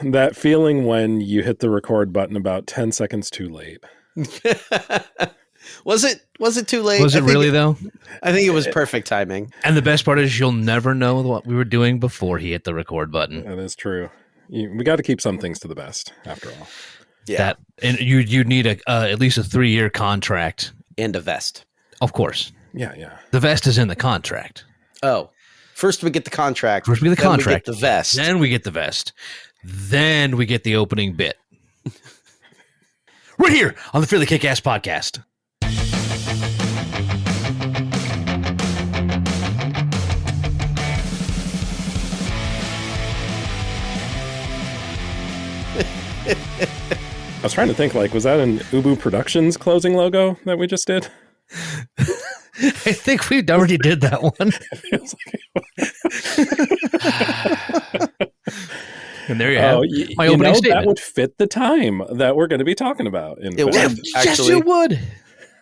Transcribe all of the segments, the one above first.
That feeling when you hit the record button about 10 seconds too late. Was it too late? Was it really though? I think it was perfect timing. And the best part is you'll never know what we were doing before he hit the record button. That is true. We got to keep some things to the best, after all. Yeah. And you need at least a 3-year contract. And a vest. Of course. Yeah. The vest is in the contract. Oh. First we get the contract. First we get the then contract. We get the vest. Then we get the vest. Then we get the opening bit. Right here on the Fairly KickAss podcast. I was trying to think, was that an Ubu Productions closing logo that we just did? I think we already did that one. And there you have my opening statement. That would fit the time that we're going to be talking about. Yes, it would.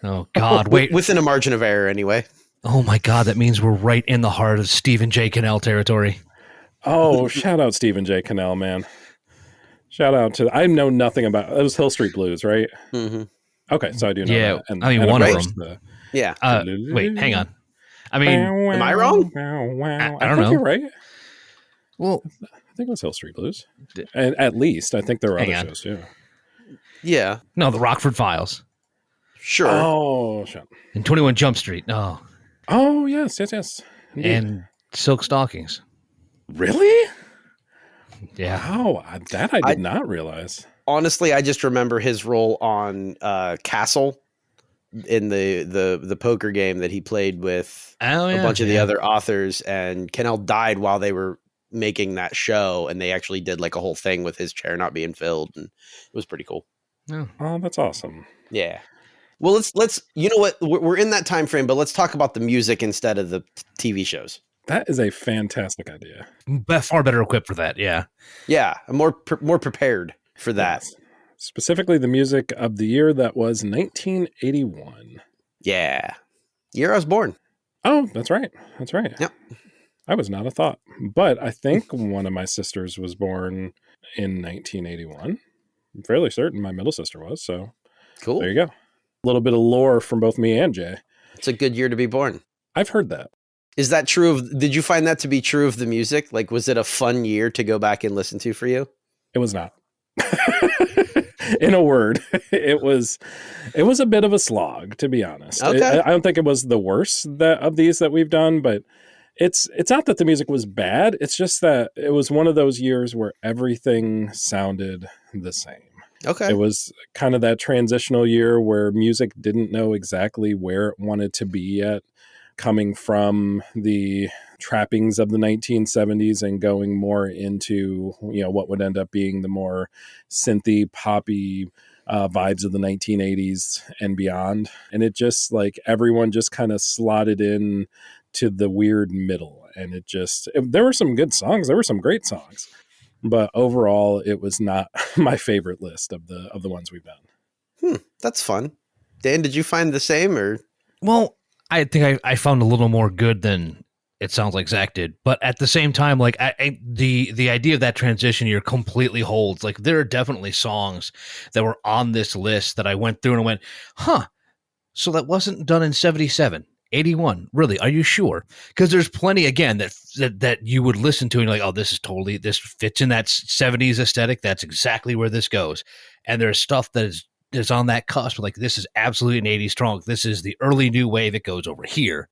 Oh, God. Wait. Within a margin of error, anyway. Oh, my God. That means we're right in the heart of Stephen J. Cannell territory. Oh, shout out Stephen J. Cannell, man. Shout out to... I know nothing about... It was Hill Street Blues, right? Mm-hmm. Okay, so I do know that. And one of them. Yeah. Wait, hang on. I mean... Am I wrong? I don't know. You're right. Well... I think it was Hill Street Blues. And at least. I think there were other shows, too. Yeah. No, the Rockford Files. Sure. Oh, shit. And 21 Jump Street. Oh. Oh, yes. Indeed. And Silk Stockings. Really? Yeah. Wow. That I did not realize. Honestly, I just remember his role on Castle in the poker game that he played with a bunch of the other authors. And Cannell died while they were making that show, and they actually did a whole thing with his chair not being filled, and it was pretty cool. Oh, that's awesome. Yeah. Well, let's you know what, we're in that time frame, but let's talk about the music instead of the TV shows. That is a fantastic idea. Far better equipped for that. Yeah. I'm more prepared for that. Yes. Specifically the music of the year that was 1981. Yeah. Year I was born. Oh, that's right. Yep. I was not a thought, but I think one of my sisters was born in 1981. I'm fairly certain my middle sister was, so cool. There you go. A little bit of lore from both me and Jay. It's a good year to be born. I've heard that. Is that true did you find that to be true of the music? Was it a fun year to go back and listen to for you? It was not. In a word, it was a bit of a slog, to be honest. Okay. I don't think it was the worst of these that we've done, but it's not that the music was bad. It's just that it was one of those years where everything sounded the same. Okay. It was kind of that transitional year where music didn't know exactly where it wanted to be yet, coming from the trappings of the 1970s and going more into, what would end up being the more synthy, poppy vibes of the 1980s and beyond. And it just everyone just kind of slotted in to the weird middle. And there were some good songs. There were some great songs, but overall it was not my favorite list of the ones we've done. That's fun. Dan, did you find the same or? Well, I think I found a little more good than it sounds like Zach did, but at the same time, the idea of that transition year completely holds. There are definitely songs that were on this list that I went through and went, so that wasn't done in 77, 81. Really? Are you sure? Because there's plenty again that you would listen to and you're like, oh, this fits in that 70s aesthetic. That's exactly where this goes. And there's stuff that is on that cusp. This is absolutely an 80s strong. This is the early new wave. It goes over here.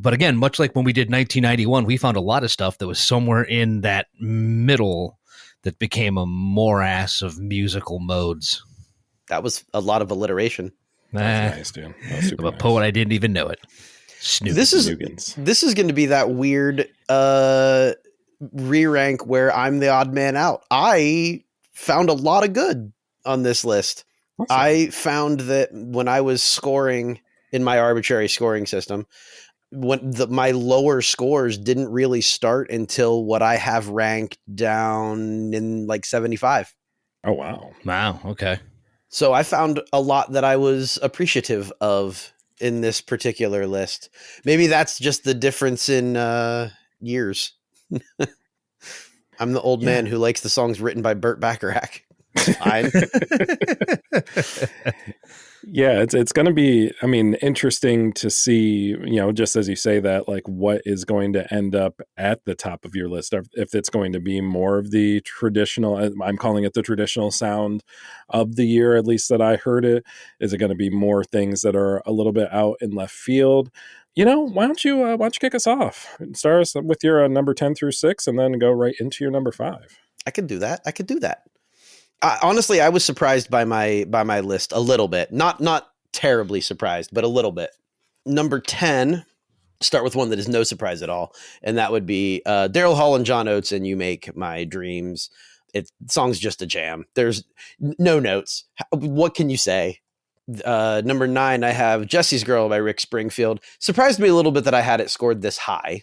But again, much like when we did 1991, we found a lot of stuff that was somewhere in that middle that became a morass of musical modes. That was a lot of alliteration. That's nice, dude. I'm a poet. I didn't even know it. This is going to be that weird re-rank where I'm the odd man out. I found a lot of good on this list. Awesome. I found that when I was scoring in my arbitrary scoring system, my lower scores didn't really start until what I have ranked down in 75. Oh, wow. Wow. Okay. So I found a lot that I was appreciative of in this particular list. Maybe that's just the difference in years. I'm the old man who likes the songs written by Burt Bacharach. Fine. Yeah, it's going to be, I mean, interesting to see, just as you say that, like what is going to end up at the top of your list, if it's going to be more of the traditional, I'm calling it the traditional sound of the year, at least that I heard it. Is it going to be more things that are a little bit out in left field? Why don't you kick us off? Start us with your number 10 through 6 and then go right into your number 5. I could do that. Honestly, I was surprised by my list a little bit. Not terribly surprised, but a little bit. Number 10, start with one that is no surprise at all, and that would be Daryl Hall and John Oates and You Make My Dreams. The song's just a jam. There's no notes. What can you say? Number 9, I have Jesse's Girl by Rick Springfield. Surprised me a little bit that I had it scored this high,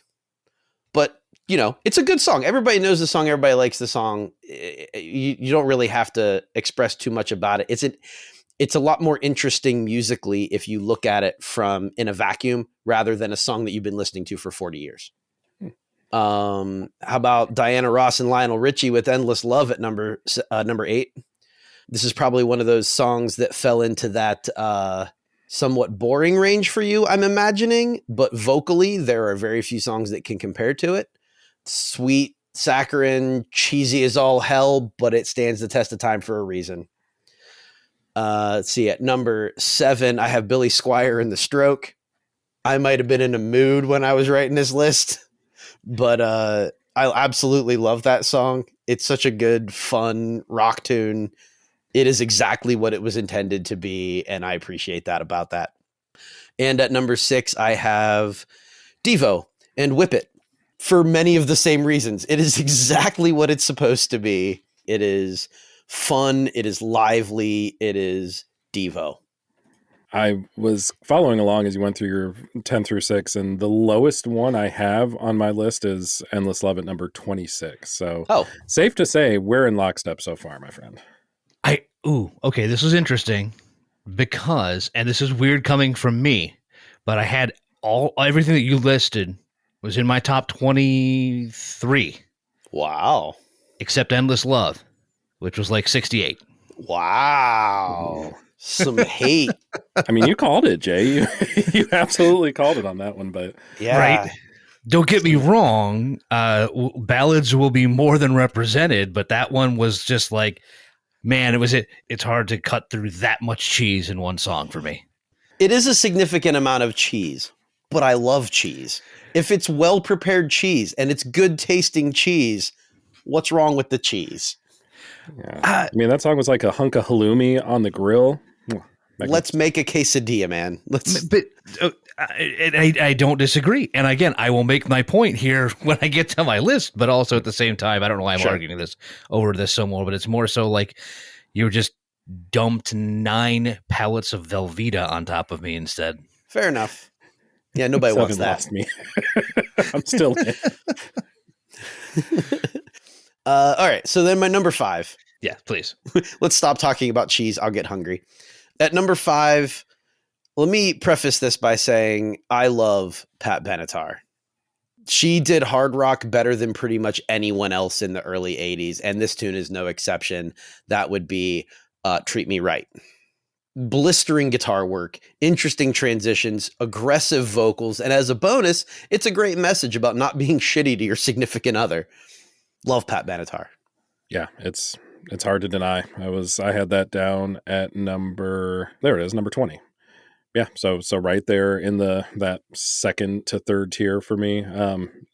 but it's a good song. Everybody knows the song. Everybody likes the song. You don't really have to express too much about it. It's a lot more interesting musically if you look at it from in a vacuum rather than a song that you've been listening to for 40 years. How about Diana Ross and Lionel Richie with Endless Love at number 8? This is probably one of those songs that fell into that somewhat boring range for you, I'm imagining, but vocally there are very few songs that can compare to it. Sweet, saccharine, cheesy as all hell, but it stands the test of time for a reason. Let's see, at number 7, I have Billy Squier and The Stroke. I might have been in a mood when I was writing this list, but I absolutely love that song. It's such a good, fun rock tune. It is exactly what it was intended to be, and I appreciate that about that. And at number 6, I have Devo and Whip It. For many of the same reasons. It is exactly what it's supposed to be. It is fun. It is lively. It is Devo. I was following along as you went through your 10 through 6, and the lowest one I have on my list is Endless Love at number 26. So safe to say we're in lockstep so far, my friend. Okay, this is interesting because, and this is weird coming from me, but I had everything that you listed was in my top 23. Wow. Except Endless Love, which was like 68. Wow. Some hate. I mean, you called it, Jay. You absolutely called it on that one, but yeah. Right. Don't get me wrong. Ballads will be more than represented, but that one was just like, man, it's hard to cut through that much cheese in one song for me. It is a significant amount of cheese, but I love cheese. If it's well-prepared cheese and it's good tasting cheese, what's wrong with the cheese? Yeah. I mean, that song was like a hunk of halloumi on the grill. Let's make a quesadilla, man. But I don't disagree. And again, I will make my point here when I get to my list, but also at the same time, I don't know why I'm arguing this over this so more, but it's more so like you just dumped 9 pallets of Velveeta on top of me instead. Fair enough. Yeah, nobody wants that. Lost me. I'm still in. All right, so then my number 5. Yeah, please. Let's stop talking about cheese. I'll get hungry. At number 5, let me preface this by saying I love Pat Benatar. She did hard rock better than pretty much anyone else in the early 80s, and this tune is no exception. That would be Treat Me Right. Blistering guitar work, interesting transitions, aggressive vocals, and as a bonus, it's a great message about not being shitty to your significant other. Love Pat Benatar. Yeah, it's hard to deny. I had that down at number 20. Yeah, so right there in that second to third tier for me.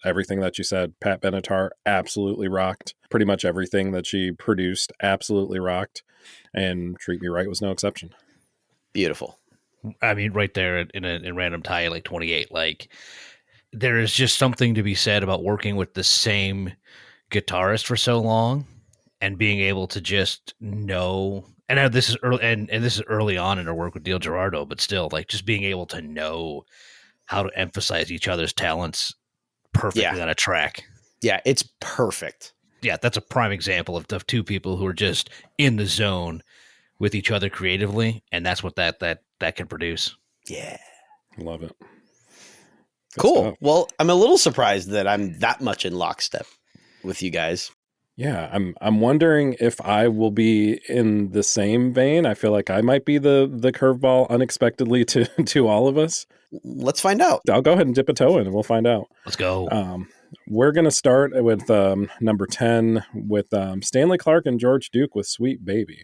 Everything that you said, Pat Benatar absolutely rocked. Pretty much everything that she produced absolutely rocked, and Treat Me Right was no exception. Beautiful. I mean, right there in random tie, like 28. Like, there is just something to be said about working with the same guitarist for so long and being able to just know. And this is early, and this is early on in her work with Neil Girardo, but still, like, just being able to know how to emphasize each other's talents perfectly on a track. Yeah, it's perfect. Yeah, that's a prime example of two people who are just in the zone with each other creatively, and that's what that can produce. Yeah. Love it. Cool. Well, I'm a little surprised that I'm that much in lockstep with you guys. Yeah, I'm wondering if I will be in the same vein. I feel like I might be the curveball unexpectedly to to all of us. Let's find out. I'll go ahead and dip a toe in, and we'll find out. Let's go. We're gonna start with number 10 with Stanley Clarke and George Duke with "Sweet Baby."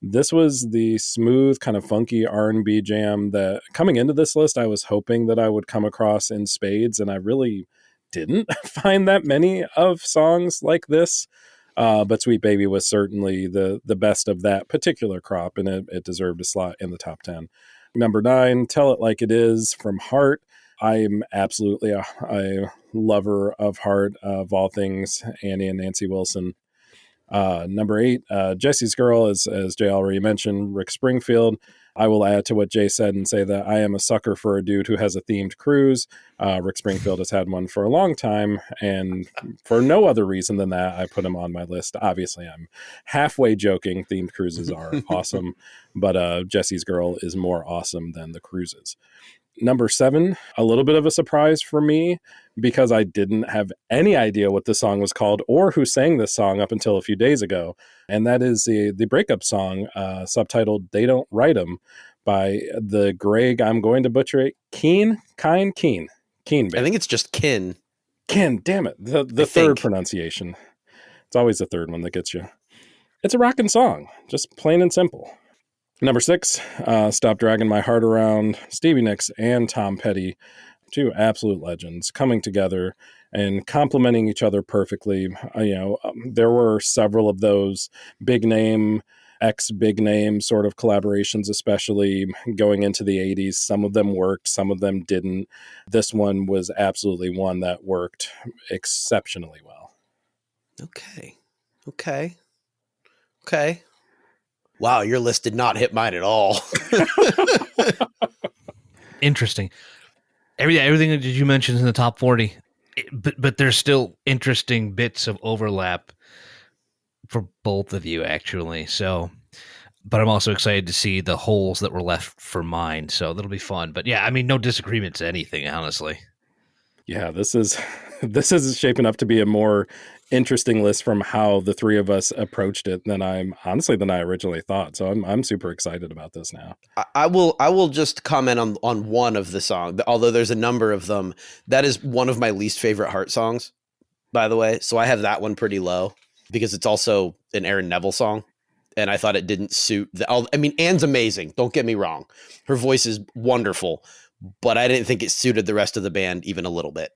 This was the smooth, kind of funky R&B jam that, coming into this list, I was hoping that I would come across in spades, and I really didn't find that many of songs like this. But "Sweet Baby" was certainly the best of that particular crop, and it deserved a slot in the top 10. Number 9, "Tell It Like It Is" from Heart. I'm absolutely a lover of Heart, of all things Annie and Nancy Wilson. Number 8, "Jesse's Girl," as Jay already mentioned, Rick Springfield. I will add to what Jay said and say that I am a sucker for a dude who has a themed cruise. Rick Springfield has had one for a long time, and for no other reason than that, I put him on my list. Obviously, I'm halfway joking. Themed cruises are awesome, but Jesse's Girl is more awesome than the cruises. Number 7, a little bit of a surprise for me because I didn't have any idea what this song was called or who sang this song up until a few days ago. And that is the breakup song, subtitled "They Don't Write 'Em" by the Greg, I'm going to butcher it, Keen. Baby. I think it's just Kin. Ken, damn it. The third pronunciation. It's always the third one that gets you. It's a rockin' song, just plain and simple. Number 6, "Stop Dragging My Heart Around," Stevie Nicks and Tom Petty, two absolute legends, coming together and complementing each other perfectly. There were several of those big name, ex-big name sort of collaborations, especially going into the 80s. Some of them worked, some of them didn't. This one was absolutely one that worked exceptionally well. Okay. Wow, your list did not hit mine at all. Interesting. Everything that you mentioned is in the top 40, but there's still interesting bits of overlap for both of you, actually. So, but I'm also excited to see the holes that were left for mine. So that'll be fun. But yeah, I mean, no disagreement to anything, honestly. Yeah, this is shaping up to be a more interesting list from how the three of us approached it than I originally thought. So I'm super excited about this now. I will just comment on one of the song, although there's a number of them. That is one of my least favorite Heart songs, by the way. So I have that one pretty low because it's also an Aaron Neville song. And I thought it didn't suit Anne's amazing. Don't get me wrong. Her voice is wonderful, but I didn't think it suited the rest of the band even a little bit.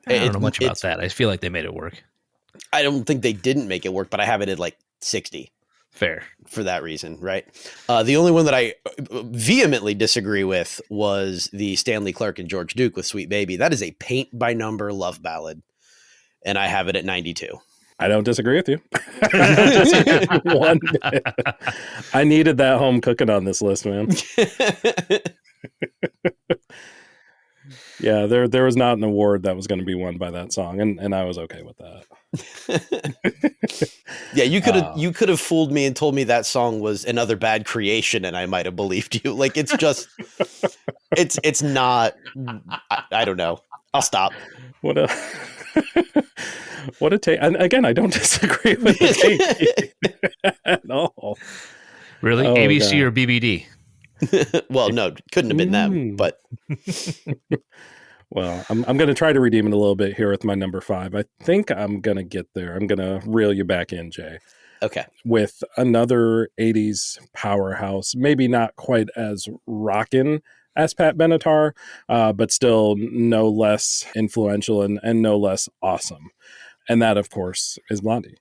I don't know much about that. I feel like they made it work. I don't think they didn't make it work, but I have it at like 60. Fair. For that reason, right? The only one that I vehemently disagree with was the Stanley Clarke and George Duke with "Sweet Baby." That is a paint-by-number love ballad, and I have it at 92. I don't disagree with you. One bit. I needed that home cooking on this list, man. Yeah, there was not an award that was going to be won by that song, and I was okay with that. Yeah, you could have fooled me and told me that song was Another Bad Creation, and I might have believed you. Like, it's just, it's not. I don't know. I'll stop. What a take! And again, I don't disagree with the take at all. Really, ABC God. Or BBD? Well, no, couldn't have been them, but. Well, I'm going to try to redeem it a little bit here with my number 5. I think I'm going to get there. I'm going to reel you back in, Jay. Okay. With another 80s powerhouse, maybe not quite as rockin' as Pat Benatar, but still no less influential and no less awesome. And that, of course, is Blondie.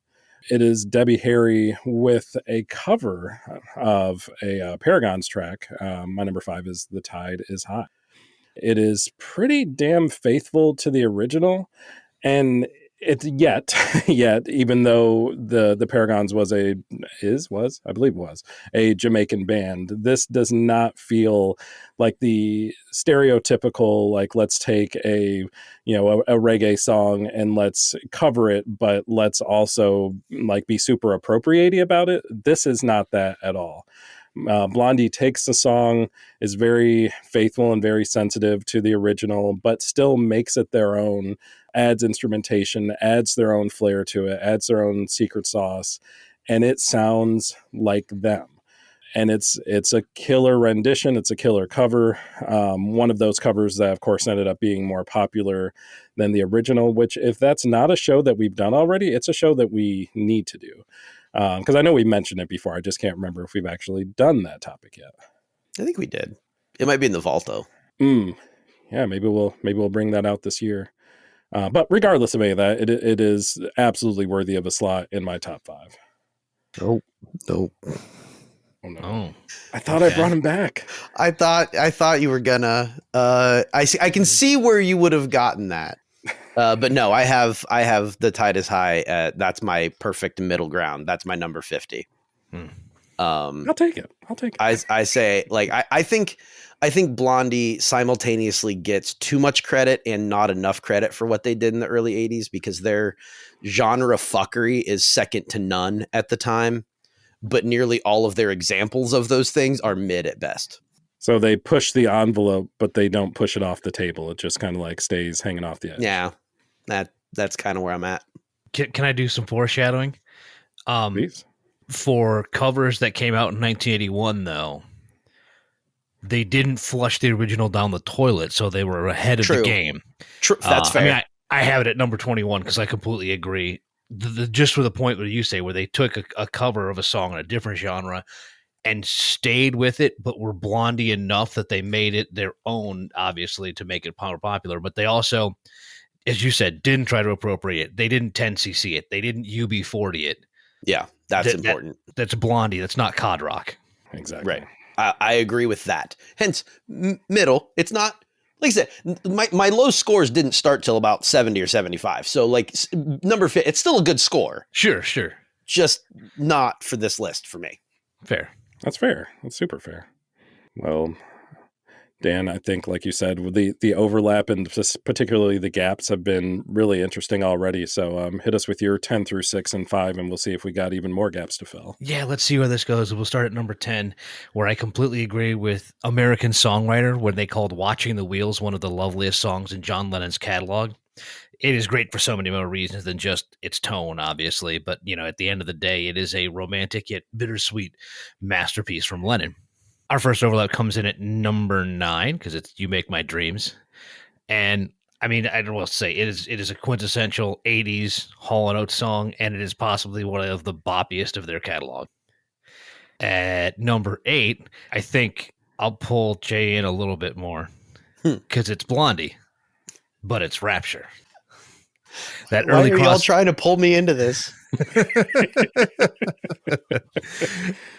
It is Debbie Harry with a cover of a Paragons track. My number 5 is "The Tide Is High." It is pretty damn faithful to the original, and it's yet, even though the Paragons was a Jamaican band, this does not feel like the stereotypical, like, let's take a reggae song and let's cover it, but let's also like be super appropriate about it. This is not that at all. Blondie takes the song, is very faithful and very sensitive to the original, but still makes it their own, adds instrumentation, adds their own flair to it, adds their own secret sauce, and it sounds like them. And it's a killer rendition. It's a killer cover. One of those covers that, of course, ended up being more popular than the original, which if that's not a show that we've done already, it's a show that we need to do. Because I know we mentioned it before. I just can't remember if we've actually done that topic yet. I think we did. It might be in the vault, though. Yeah, maybe we'll bring that out this year. But regardless of any of that, it is absolutely worthy of a slot in my top 5. Nope. Oh no! Oh, I thought I brought him back. I thought you were gonna. I can see where you would have gotten that, but no, I have the Tide is High. That's my perfect middle ground. That's my number 50. I'll take it. I say, like, I think Blondie simultaneously gets too much credit and not enough credit for what they did in the early 80s, because their genre fuckery is second to none at the time. But nearly all of their examples of those things are mid at best. So they push the envelope, but they don't push it off the table. It just kind of like stays hanging off the edge. Yeah, that's kind of where I'm at. Can I do some foreshadowing? Please. For covers that came out in 1981, though, they didn't flush the original down the toilet, so they were ahead of the game. True, that's fair. I mean, I have it at number 21 because I completely agree. Just for the point where you say, where they took a cover of a song in a different genre and stayed with it, but were Blondie enough that they made it their own, obviously, to make it more popular. But they also, as you said, didn't try to appropriate it. They didn't 10cc it. They didn't UB40 it. Yeah, that's important. That's Blondie. That's not Cod Rock. Exactly. Right. I agree with that. Hence, middle. It's not. Like I said, my low scores didn't start till about 70 or 75. So, like, number 50, it's still a good score. Sure. Just not for this list for me. Fair. That's fair. That's super fair. Well, Dan, I think, like you said, the overlap and just particularly the gaps have been really interesting already. So hit us with your 10 through 6 and 5, and we'll see if we got even more gaps to fill. Yeah, let's see where this goes. We'll start at number 10, where I completely agree with American Songwriter when they called Watching the Wheels one of the loveliest songs in John Lennon's catalog. It is great for so many more reasons than just its tone, obviously. But, at the end of the day, it is a romantic yet bittersweet masterpiece from Lennon. Our first overlap comes in at number 9 because it's You Make My Dreams. And I mean, I will say it is a quintessential 80s Hall & Oates song, and it is possibly one of the boppiest of their catalog. At number 8, I think I'll pull Jay in a little bit more because it's Blondie, but it's Rapture. That Why early are y'all trying to pull me into this?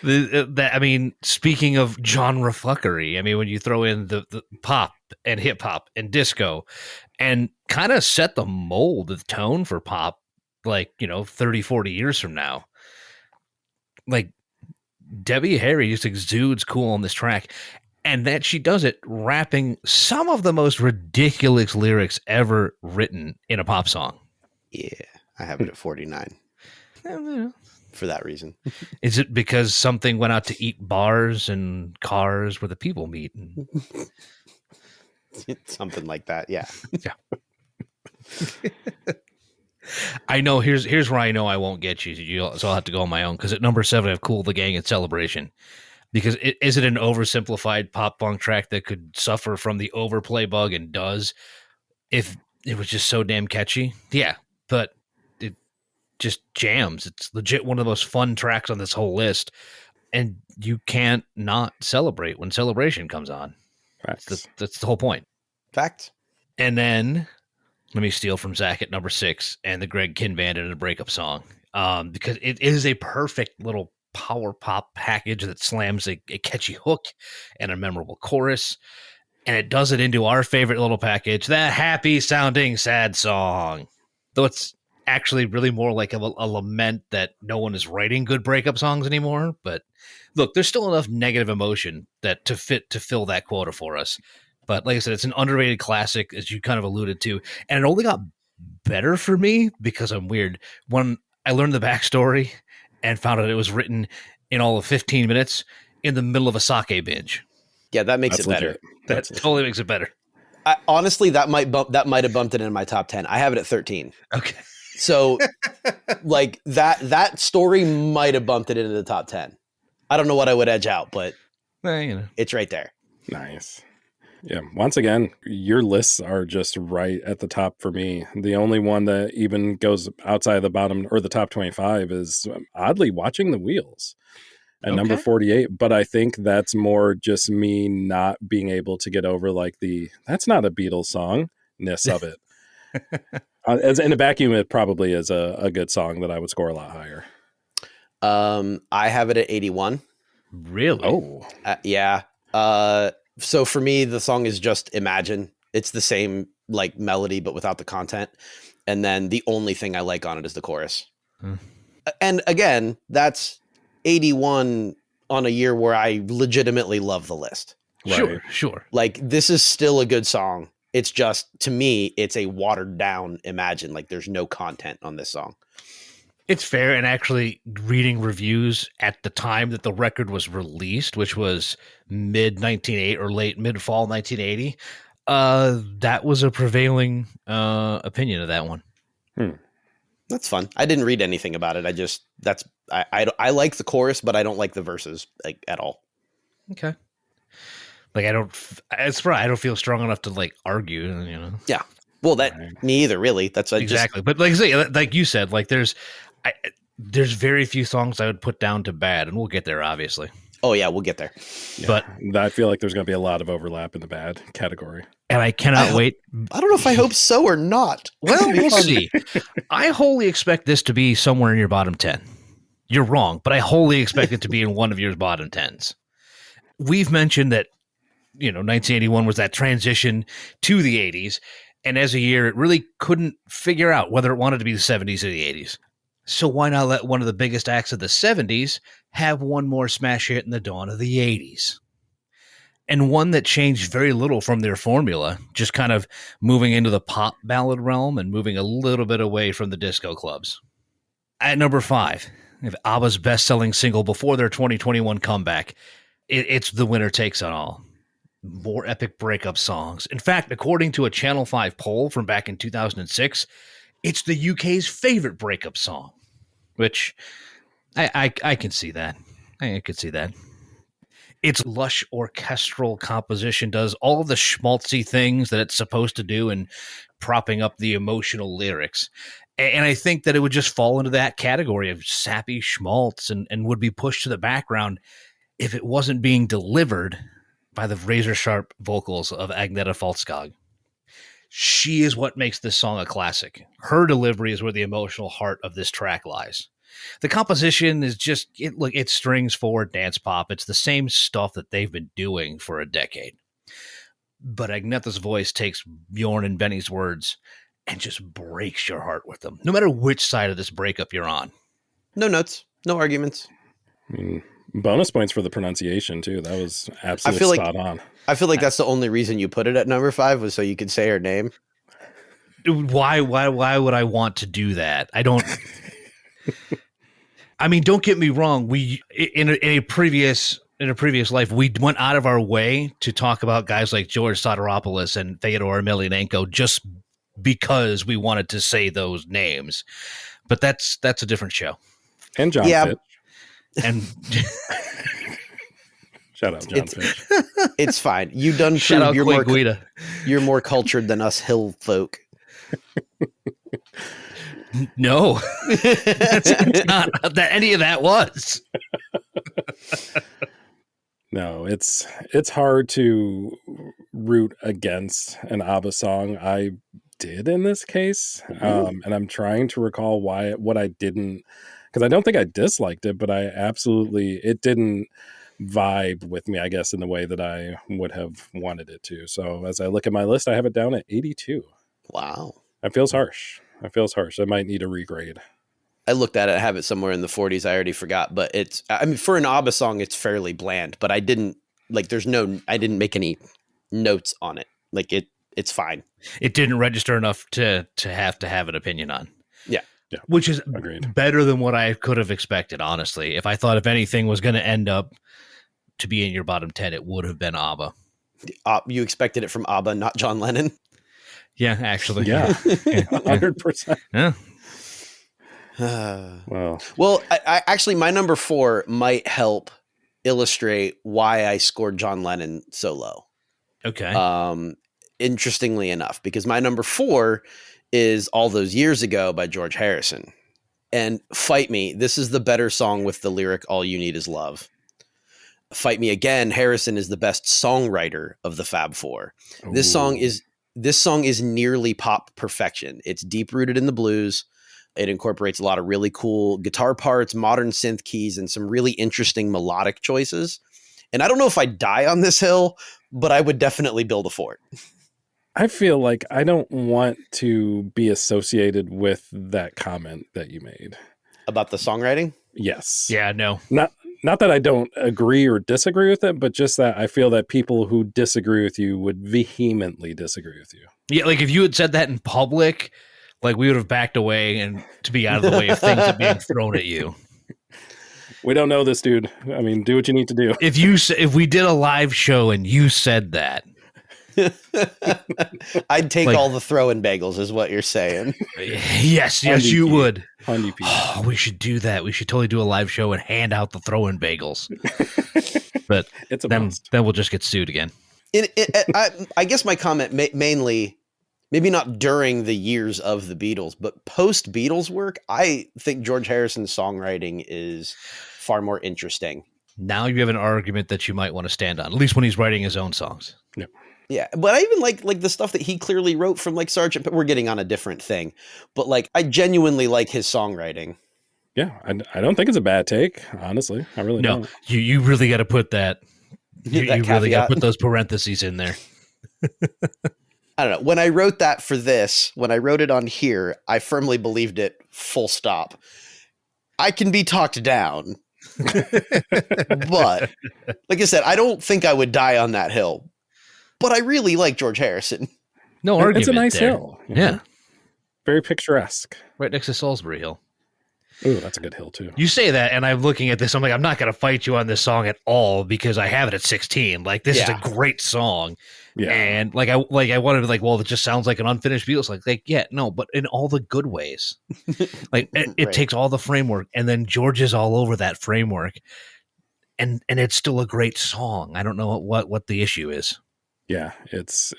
I mean, speaking of genre fuckery, I mean, when you throw in the pop and hip hop and disco and kind of set the mold, the tone for pop, like, 30, 40 years from now, like Debbie Harry just exudes cool on this track. And that she does it rapping some of the most ridiculous lyrics ever written in a pop song. Yeah, I have it at 49 for that reason. Is it because something went out to eat bars and cars where the people meet? Something like that, yeah. I know. Here's where I know I won't get you. So I'll have to go on my own. Because at number 7, I have Cool the Gang and Celebration. Because is it an oversimplified pop punk track that could suffer from the overplay bug and does if it was just so damn catchy? Yeah, but it just jams. It's legit one of the most fun tracks on this whole list, and you can't not celebrate when Celebration comes on. That's the whole point. Fact. And then let me steal from Zach at number 6 and the Greg Kihn Band in a breakup song, because it is a perfect little power pop package that slams a catchy hook and a memorable chorus, and it does it into our favorite little package, that happy sounding sad song, though it's actually really more like a lament that no one is writing good breakup songs anymore. But look, there's still enough negative emotion that to fill that quota for us. But like I said, it's an underrated classic, as you kind of alluded to, and it only got better for me because I'm weird when I learned the backstory and found out it was written in all of 15 minutes. in the middle of a sake binge. Yeah, that makes That's it better. legit. That That's legit. totally makes it better. Honestly, that might have bumped it in my top 10. I have it at 13. Okay. So like that story might have bumped it into the top 10. I don't know what I would edge out, but it's right there. Nice. Yeah. Once again, your lists are just right at the top for me. The only one that even goes outside the bottom or the top 25 is oddly Watching the Wheels at number 48. But I think that's more just me not being able to get over like that's not a Beatles song-ness of it. As in a vacuum, it probably is a good song that I would score a lot higher. I have it at 81. Really? Oh. Yeah. So for me, the song is just Imagine. It's the same like melody, but without the content. And then the only thing I like on it is the chorus. And again, that's 81 on a year where I legitimately love the list. Right. Sure. Like this is still a good song. It's just, to me, it's a watered down Imagine. Like there's no content on this song. It's fair. And actually reading reviews at the time that the record was released, which was mid-1980 or mid-fall 1980, that was a prevailing opinion of that one. That's fun. I didn't read anything about it. I like the chorus, but I don't like the verses like at all. Okay. Like I don't feel strong enough to like argue, you know? Yeah. Well, me either, really. That's exactly. But like I say, like you said, like there's very few songs I would put down to bad, and we'll get there, obviously. Oh yeah, we'll get there. Yeah, but I feel like there's going to be a lot of overlap in the bad category. And I cannot wait. I don't know if I hope so or not. Well, we'll see. I wholly expect this to be somewhere in your bottom 10. You're wrong, but I wholly expect it to be in one of your bottom 10s. We've mentioned that, 1981 was that transition to the 80s. And as a year, it really couldn't figure out whether it wanted to be the 70s or the 80s. So why not let one of the biggest acts of the 70s have one more smash hit in the dawn of the 80s? And one that changed very little from their formula, just kind of moving into the pop ballad realm and moving a little bit away from the disco clubs. At number 5, ABBA's best-selling single before their 2021 comeback, it's The Winner Takes It All. More epic breakup songs. In fact, according to a Channel 5 poll from back in 2006, it's the UK's favorite breakup song, which I can see that. I could see that. Its lush orchestral composition does all of the schmaltzy things that it's supposed to do in propping up the emotional lyrics. And I think that it would just fall into that category of sappy schmaltz and would be pushed to the background if it wasn't being delivered by the razor-sharp vocals of Agneta Faltskog. She is what makes this song a classic. Her delivery is where the emotional heart of this track lies. The composition is just, it's strings forward dance pop. It's the same stuff that they've been doing for a decade. But Agneta's voice takes Bjorn and Benny's words and just breaks your heart with them, no matter which side of this breakup you're on. No notes, no arguments. Bonus points for the pronunciation, too. That was absolutely spot on. I feel like that's the only reason you put it at number 5 was so you could say her name. Why would I want to do that? I don't... I mean, don't get me wrong. We in a previous life, we went out of our way to talk about guys like George Soteropoulos and Fyodor Emelianenko just because we wanted to say those names. But that's a different show. And John Fitch. And shout out John Fitch. It's fine. You done shout out you're more cultured than us hill folk. No, it's not that any of that was. No, it's hard to root against an ABBA song. I did in this case, and I'm trying to recall what I didn't, because I don't think I disliked it, but it didn't vibe with me, I guess, in the way that I would have wanted it to. So as I look at my list, I have it down at 82. Wow, that feels harsh. I might need a regrade. I looked at it. I have it somewhere in the 40s. I already forgot, but for an ABBA song, it's fairly bland, but I didn't make any notes on it. Like it's fine. It didn't register enough to have an opinion on. Yeah. Which is agreed. Better than what I could have expected, honestly. If I thought if anything was going to end up to be in your bottom 10, it would have been ABBA. You expected it from ABBA, not John Lennon? Yeah, actually. Yeah, Yeah. 100%. Yeah. Well, I actually, my number 4 might help illustrate why I scored John Lennon so low. Okay. Interestingly enough, because my number 4 is All Those Years Ago by George Harrison. And Fight Me, this is the better song with the lyric, All You Need Is Love. Fight Me Again, Harrison is the best songwriter of the Fab Four. This song is nearly pop perfection. It's deep rooted in the blues. It incorporates a lot of really cool guitar parts, modern synth keys, and some really interesting melodic choices. And I don't know if I'd die on this hill, but I would definitely build a fort. I feel like I don't want to be associated with that comment that you made. About the songwriting? Yes. Yeah, no. Not that I don't agree or disagree with it, but just that I feel that people who disagree with you would vehemently disagree with you. Yeah, like if you had said that in public, like we would have backed away and to be out of the way of things that being thrown at you. We don't know this, dude. I mean, do what you need to do. If we did a live show and you said that, I'd take all the throw-in bagels, is what you're saying. Yes, you would. Oh, we should do that. We should totally do a live show and hand out the throw-in bagels. But it's then we'll just get sued again. I guess my comment mainly, maybe not during the years of the Beatles, but post Beatles work, I think George Harrison's songwriting is far more interesting. Now you have an argument that you might want to stand on, at least when he's writing his own songs. Yep. Yeah, but I even like the stuff that he clearly wrote from like Sgt. We're getting on a different thing, but like I genuinely like his songwriting. Yeah, I don't think it's a bad take, honestly. I really don't. You really got to put that. You really got to put those parentheses in there. I don't know. When I wrote that for this, when I wrote it on here, I firmly believed it. Full stop. I can be talked down, but like I said, I don't think I would die on that hill. But I really like George Harrison. No argument. It's a nice there. hill. Yeah. Very picturesque. Right next to Salisbury Hill. Ooh, that's a good hill too. You say that, and I'm looking at this. I'm like, I'm not going to fight you on this song at all because I have it at 16. Like, this is a great song. Yeah. And I wanted to be like, well, it just sounds like an unfinished Beatles. Like, yeah, no, but in all the good ways. Like, it takes all the framework, and then George is all over that framework, and it's still a great song. I don't know what the issue is. Yeah, it's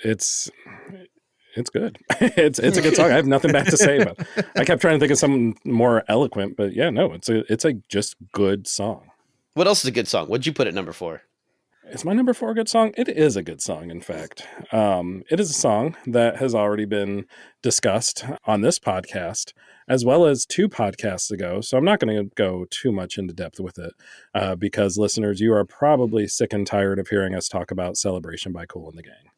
good. It's a good song. I have nothing bad to say about it. I kept trying to think of something more eloquent, but yeah, no, it's a just good song. What else is a good song? What'd you put at number 4? Is my number 4 a good song? It is a good song, in fact. It is a song that has already been discussed on this podcast, as well as 2 podcasts ago. So I'm not going to go too much into depth with it because, listeners, you are probably sick and tired of hearing us talk about Celebration by Kool and the Gang.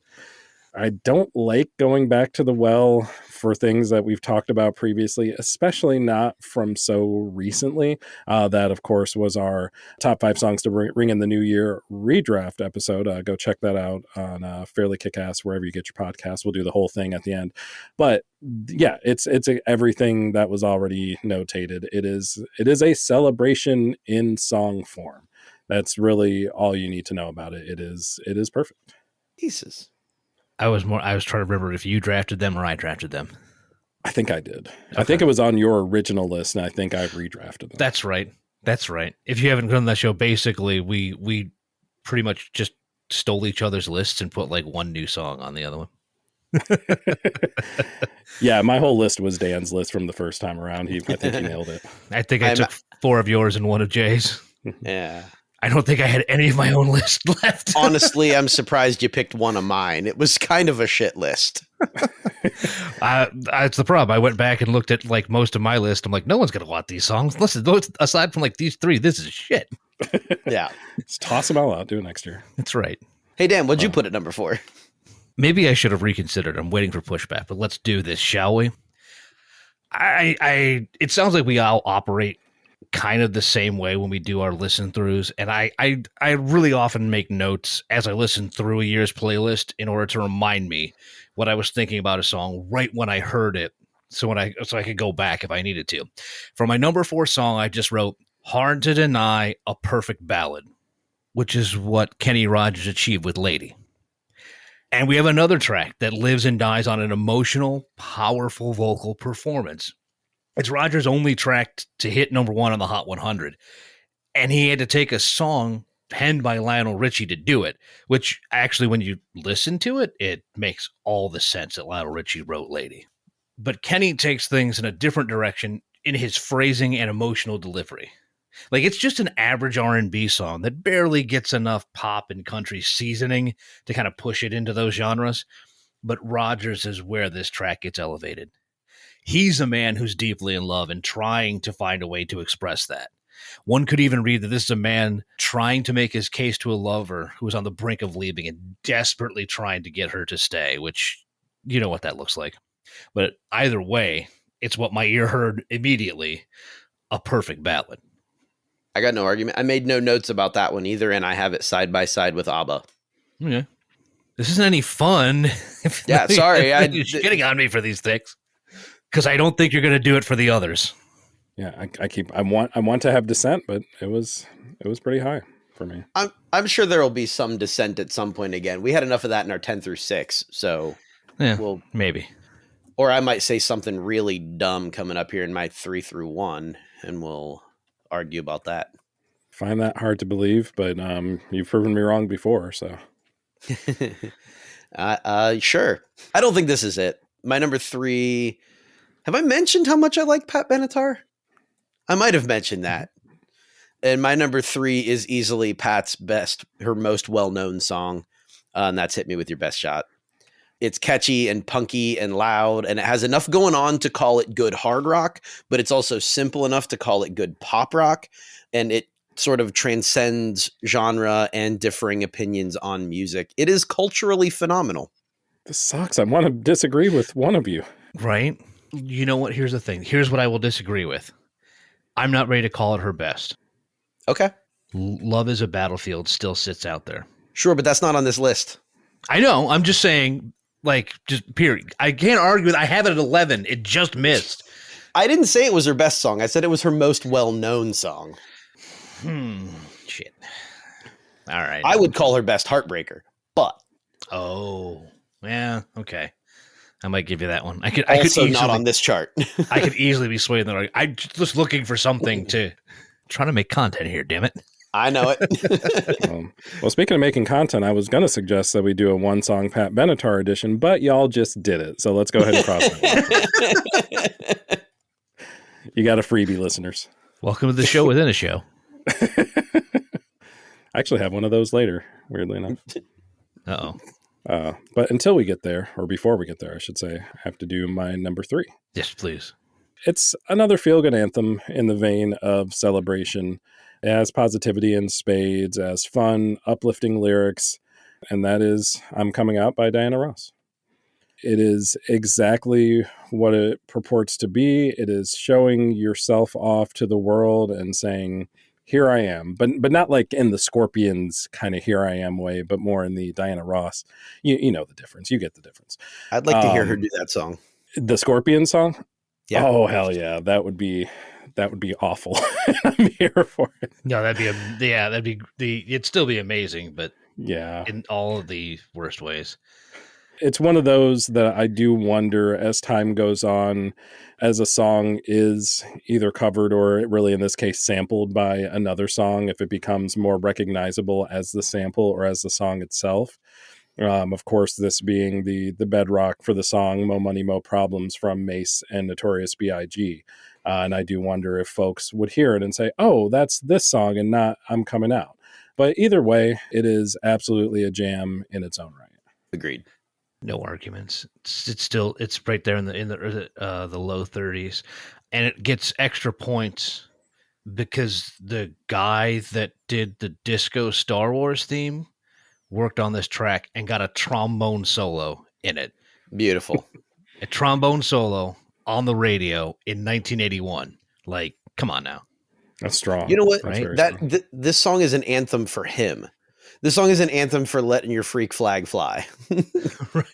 I don't like going back to the well for things that we've talked about previously, especially not from so recently. That, of course, was our top 5 songs to ring in the new year redraft episode. Go check that out on Fairly KickAss, wherever you get your podcasts. We'll do the whole thing at the end. But yeah, it's everything that was already notated. It is a celebration in song form. That's really all you need to know about it. It is perfect. Pieces. I was trying to remember if you drafted them or I drafted them. I think I did. Okay. I think it was on your original list, and I think I redrafted them. That's right. If you haven't done that show, basically we pretty much just stole each other's lists and put like one new song on the other one. Yeah, my whole list was Dan's list from the first time around. I think he nailed it. I think I took 4 of yours and 1 of Jay's. Yeah. I don't think I had any of my own list left. Honestly, I'm surprised you picked one of mine. It was kind of a shit list. That's the problem. I went back and looked at like most of my list. I'm like, no one's going to want these songs. Listen, aside from like these 3, this is shit. Yeah. Just toss them all out. Do it next year. That's right. Hey, Dan, what'd you put at number 4? Maybe I should have reconsidered. I'm waiting for pushback, but let's do this, shall we? It sounds like we all operate kind of the same way when we do our listen throughs, and I really often make notes as I listen through a year's playlist in order to remind me what I was thinking about a song right when I heard it, so I could go back if I needed to. For my number 4 song, I just wrote "Hard to Deny," a perfect ballad. which is what Kenny Rogers achieved with Lady. And we have another track that lives and dies on an emotional, powerful vocal performance. It's Rogers' only track to hit number 1 on the Hot 100. And he had to take a song penned by Lionel Richie to do it, which actually, when you listen to it, it makes all the sense that Lionel Richie wrote Lady. But Kenny takes things in a different direction in his phrasing and emotional delivery. Like, it's just an average R&B song that barely gets enough pop and country seasoning to kind of push it into those genres. But Rogers is where this track gets elevated. He's a man who's deeply in love and trying to find a way to express that. One could even read that this is a man trying to make his case to a lover who is on the brink of leaving and desperately trying to get her to stay, which you know what that looks like. But either way, it's what my ear heard immediately, a perfect ballad. I got no argument. I made no notes about that one either, and I have it side by side with ABBA. Okay. This isn't any fun. Yeah, sorry. You're getting on me for these things because I don't think you're going to do it for the others. Yeah, I want to have dissent, but it was pretty high for me. I'm sure there will be some dissent at some point again. We had enough of that in our 10 through 6, so yeah, we'll maybe. Or I might say something really dumb coming up here in my 3 through 1, and we'll argue about that. Find that hard to believe, but you've proven me wrong before, so. Sure. I don't think this is it. My number 3. Have I mentioned how much I like Pat Benatar? I might have mentioned that. And my number 3 is easily Pat's her most well-known song. And that's Hit Me With Your Best Shot. It's catchy and punky and loud, and it has enough going on to call it good hard rock, but it's also simple enough to call it good pop rock. And it sort of transcends genre and differing opinions on music. It is culturally phenomenal. This sucks. I want to disagree with one of you. Right? You know what? Here's the thing. Here's what I will disagree with. I'm not ready to call it her best. Okay. Love is a Battlefield still sits out there. Sure, but that's not on this list. I know. I'm just saying, like, just period. I can't argue with I have it at 11. It just missed. I didn't say it was her best song. I said it was her most well-known song. Shit. All right. I would call her best Heartbreaker, but. Oh, yeah. Okay. I might give you that one. I could also easily, not on this chart. I could easily be swayed. I'm just looking for something to trying to make content here. Damn it. I know it. Well, speaking of making content, I was going to suggest that we do a one-song Pat Benatar edition, but y'all just did it. So let's go ahead and cross it. You got a freebie, listeners. Welcome to the show within a show. I actually have one of those later, weirdly enough. Uh-oh. But until we get there, or before we get there, I should say, I have to do my number 3. Yes, please. It's another feel-good anthem in the vein of Celebration. It has positivity in spades, as fun, uplifting lyrics, and that is I'm Coming Out by Diana Ross. It is exactly what it purports to be. It is showing yourself off to the world and saying, here I am, but not like in the Scorpions kind of here I am way, but more in the Diana Ross. You know the difference. You get the difference. I'd like to hear her do that song. The Scorpion song? Yeah. Oh, hell yeah. That would be awful. I'm here for it. No, it'd still be amazing, but yeah, in all of the worst ways. It's one of those that I do wonder as time goes on, as a song is either covered or really in this case sampled by another song, if it becomes more recognizable as the sample or as the song itself. Of course, this being the bedrock for the song Mo Money, Mo Problems from Mace and Notorious B.I.G. And I do wonder if folks would hear it and say, oh, that's this song and not I'm Coming Out. But either way, it is absolutely a jam in its own right. Agreed. No arguments. It's right there in the low 30s, and it gets extra points because the guy that did the disco Star Wars theme worked on this track and got a trombone solo in it. Beautiful. A trombone solo on the radio in 1981. Like, come on now. That's strong. You know what? Right? This song is an anthem for him. This song is an anthem for letting your freak flag fly. Right.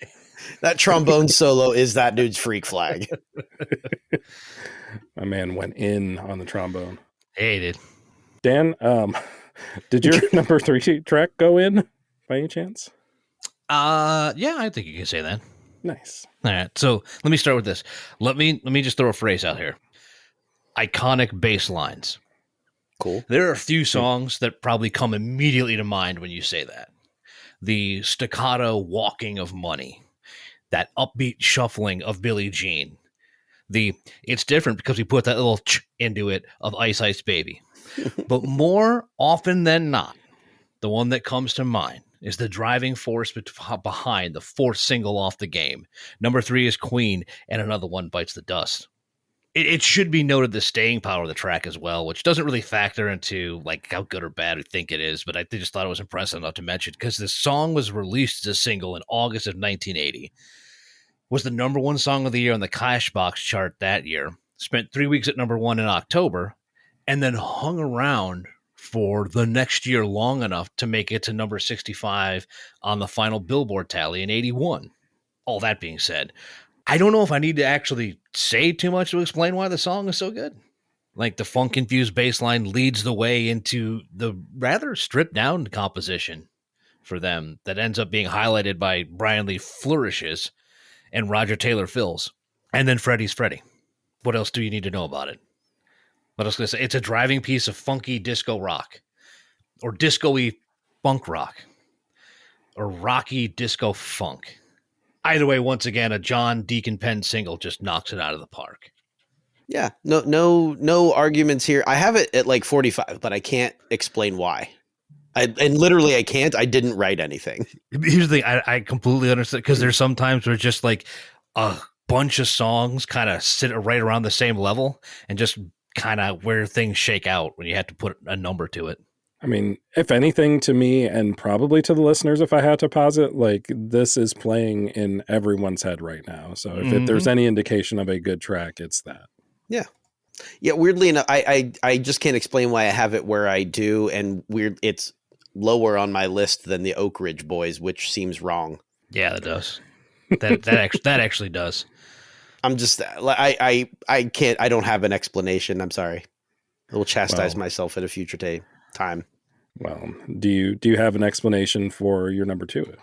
That trombone solo is that dude's freak flag. My man went in on the trombone. Hey, dude. Dan, Did your number 3 track go in by any chance? Yeah, I think you can say that. Nice. All right, so let me start with this. Let me just throw a phrase out here. Iconic bass lines. Cool. There are a few songs that probably come immediately to mind when you say that. The staccato walking of Money, that upbeat shuffling of Billie Jean. It's different because we put that little ch into it of Ice Ice Baby. But more often than not, the one that comes to mind is the driving force behind the fourth single off the game. Number 3 is Queen, and another one bites the dust. It should be noted the staying power of the track as well, which doesn't really factor into like how good or bad we think it is, but I just thought it was impressive enough to mention because the song was released as a single in August of 1980, was the number 1 song of the year on the Cashbox chart that year, spent 3 weeks at number 1 in October, and then hung around for the next year long enough to make it to number 65 on the final Billboard tally in 81. All that being said, I don't know if I need to actually say too much to explain why the song is so good. Like the funk-infused bass line leads the way into the rather stripped-down composition for them that ends up being highlighted by Brian Lee Flourishes and Roger Taylor fills. And then Freddie's Freddie. What else do you need to know about it? What else can I say? It's a driving piece of funky disco rock or disco-y funk rock or rocky disco funk. Either way, once again, a John Deacon Penn single just knocks it out of the park. Yeah, no arguments here. I have it at like 45, but I can't explain why. And literally I can't. I didn't write anything. Here's the thing. I completely understand because there's some times where just like a bunch of songs kind of sit right around the same level and just kind of where things shake out when you have to put a number to it. I mean, if anything to me and probably to the listeners, if I had to posit, like this is playing in everyone's head right now. So if there's any indication of a good track, it's that. Yeah. Yeah. Weirdly enough, I just can't explain why I have it where I do. And it's lower on my list than the Oak Ridge Boys, which seems wrong. Yeah, that does. That actually does. I'm just, I can't, I don't have an explanation. I'm sorry. I will chastise myself at a future time. Well, do you have an explanation for your number 2?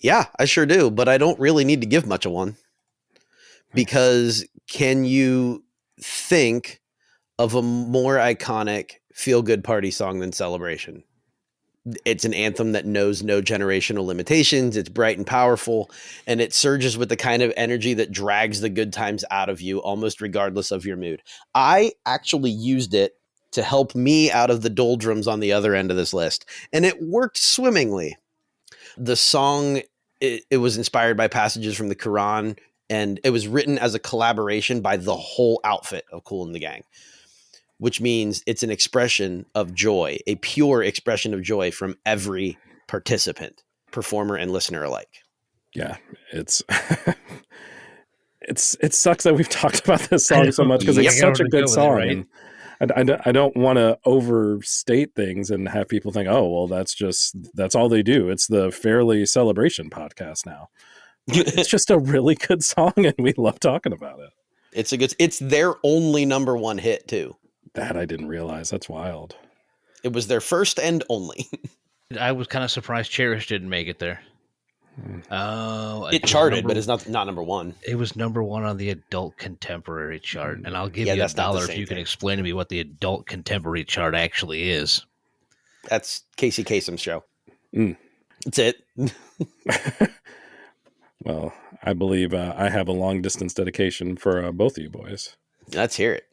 Yeah, I sure do, but I don't really need to give much of one because can you think of a more iconic feel-good party song than Celebration? It's an anthem that knows no generational limitations. It's bright and powerful, and it surges with the kind of energy that drags the good times out of you, almost regardless of your mood. I actually used it to help me out of the doldrums on the other end of this list, and it worked swimmingly. The song, it was inspired by passages from the Quran, and it was written as a collaboration by the whole outfit of Kool and the Gang, which means it's an expression of joy, a pure expression of joy from every participant, performer and listener alike. Yeah, it sucks that we've talked about this song so much because it's such a good song. Right? And I don't want to overstate things and have people think, oh, well, that's all they do. It's the Fairly Celebration podcast now. It's just a really good song and we love talking about it. It's their only number 1 hit too. That I didn't realize. That's wild. It was their first and only. I was kind of surprised Cherish didn't make it there. It charted, but it's not number 1. It was number 1 on the adult contemporary chart, and I'll give you $1 if you can explain to me what the adult contemporary chart actually is. That's Casey Kasem's show. That's it. Well, I believe I have a long distance dedication for both of you boys. Let's hear it.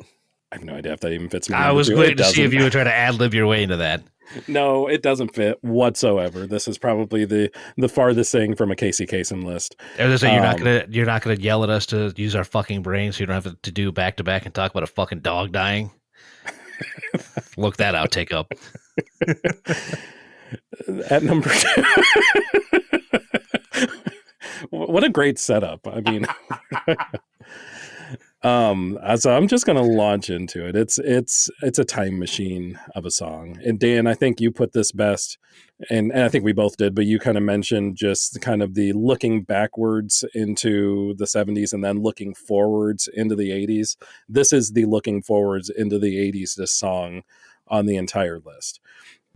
I have no idea if that even fits me. I was waiting to see if you would try to ad-lib your way into that. No, it doesn't fit whatsoever. This is probably the farthest thing from a Casey Kasem list. I was gonna say, you're not gonna yell at us to use our fucking brains, so you don't have to do back to back and talk about a fucking dog dying. Look that out. Take up at number 2. What a great setup. I mean. So I'm just going to launch into it. It's a time machine of a song. And Dan, I think you put this best, and I think we both did, but you kind of mentioned just kind of the looking backwards into the 70s and then looking forwards into the 80s. This is the looking forwards into the 80s, this song, on the entire list.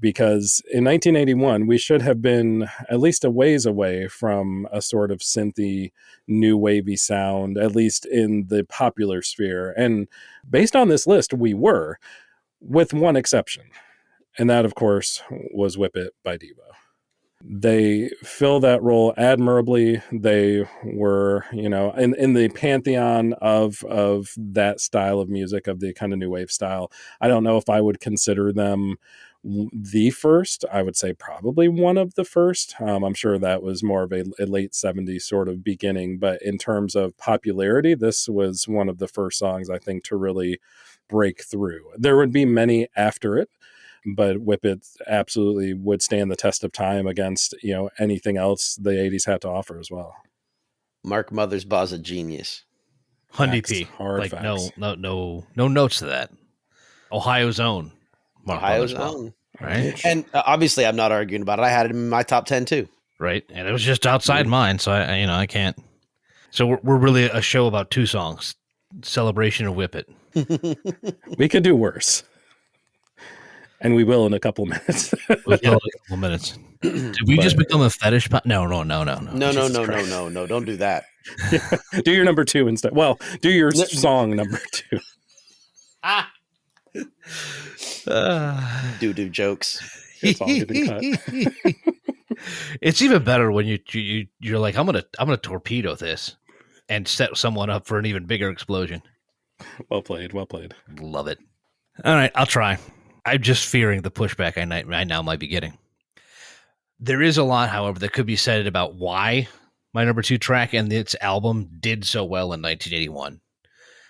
Because in 1981, we should have been at least a ways away from a sort of synthy, new wavy sound, at least in the popular sphere. And based on this list, we were, with one exception. And that, of course, was Whip It by Devo. They fill that role admirably. They were, in the pantheon of that style of music, of the kind of new wave style. I don't know if I would consider them the first. I would say probably one of the first. I'm sure that was more of a late 70s sort of beginning. But in terms of popularity, this was one of the first songs, I think, to really break through. There would be many after it, but Whip It absolutely would stand the test of time against, anything else the 80s had to offer as well. Mark Mothersbaugh's a genius. Hundy P. Hard like facts. No notes to that. Ohio's own. Mark Ohio's Mothersbaugh, own. right? And obviously I'm not arguing about it. I had it in my top 10 too. Right. And it was just outside mine, so I can't. So we're really a show about two songs. Celebration and Whip It. We could do worse. And we will in a couple minutes. Did we just become a fetish? No. No. Don't do that. Yeah. Do your number 2 instead. Well, do your song number 2. Do jokes. It's all getting cut. It's even better when you're like, I'm gonna torpedo this and set someone up for an even bigger explosion. Well played. Love it. All right, I'll try. I'm just fearing the pushback I now might be getting. There is a lot, however, that could be said about why my number 2 track and its album did so well in 1981.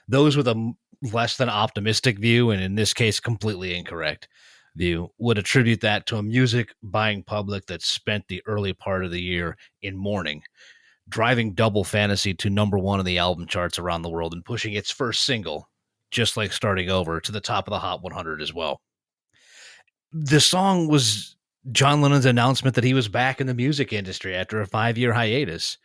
Those with a less than optimistic view, and in this case, completely incorrect view, would attribute that to a music buying public that spent the early part of the year in mourning, driving Double Fantasy to number 1 on the album charts around the world and pushing its first single, Just Like Starting Over, to the top of the Hot 100 as well. The song was John Lennon's announcement that he was back in the music industry after a 5-year hiatus.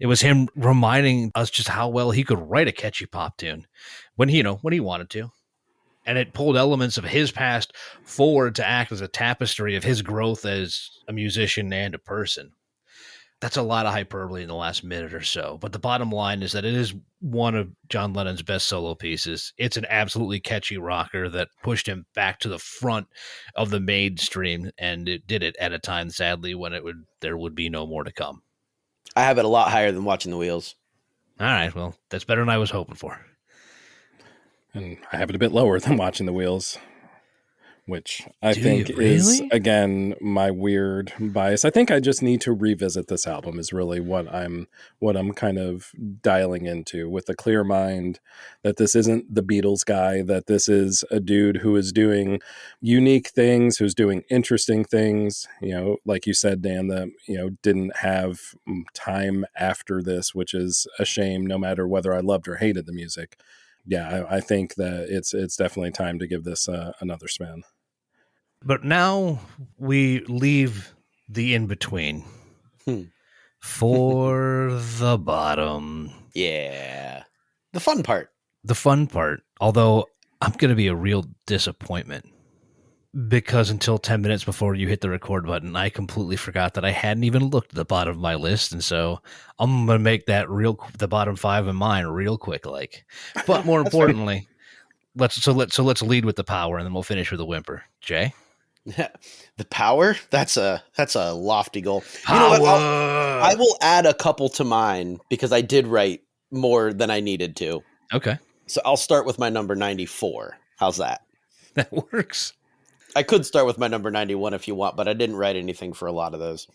It was him reminding us just how well he could write a catchy pop tune when he wanted to. And it pulled elements of his past forward to act as a tapestry of his growth as a musician and a person. That's a lot of hyperbole in the last minute or so. But the bottom line is that it is one of John Lennon's best solo pieces. It's an absolutely catchy rocker that pushed him back to the front of the mainstream, and it did it at a time, sadly, when there would be no more to come. I have it a lot higher than Watching the Wheels. All right, well, that's better than I was hoping for. And I have it a bit lower than Watching the Wheels, which I think is, again, my weird bias. I think I just need to revisit this album is really what I'm kind of dialing into, with a clear mind that this isn't the Beatles guy, that this is a dude who is doing unique things, who's doing interesting things, like you said, Dan, that, didn't have time after this, which is a shame, no matter whether I loved or hated the music. Yeah, I think that it's definitely time to give this another spin. But now we leave the in-between for the bottom. Yeah. The fun part. The fun part. Although I'm going to be a real disappointment, because until 10 minutes before you hit the record button, I completely forgot that I hadn't even looked at the bottom of my list. And so I'm going to make that the bottom 5 in mine real quick. But more importantly, let's lead with the power, and then we'll finish with a whimper. Jay? The power? That's a lofty goal. Power. You know what? I will add a couple to mine because I did write more than I needed to. Okay. So I'll start with my number 94. How's that? That works. I could start with my number 91 if you want, but I didn't write anything for a lot of those.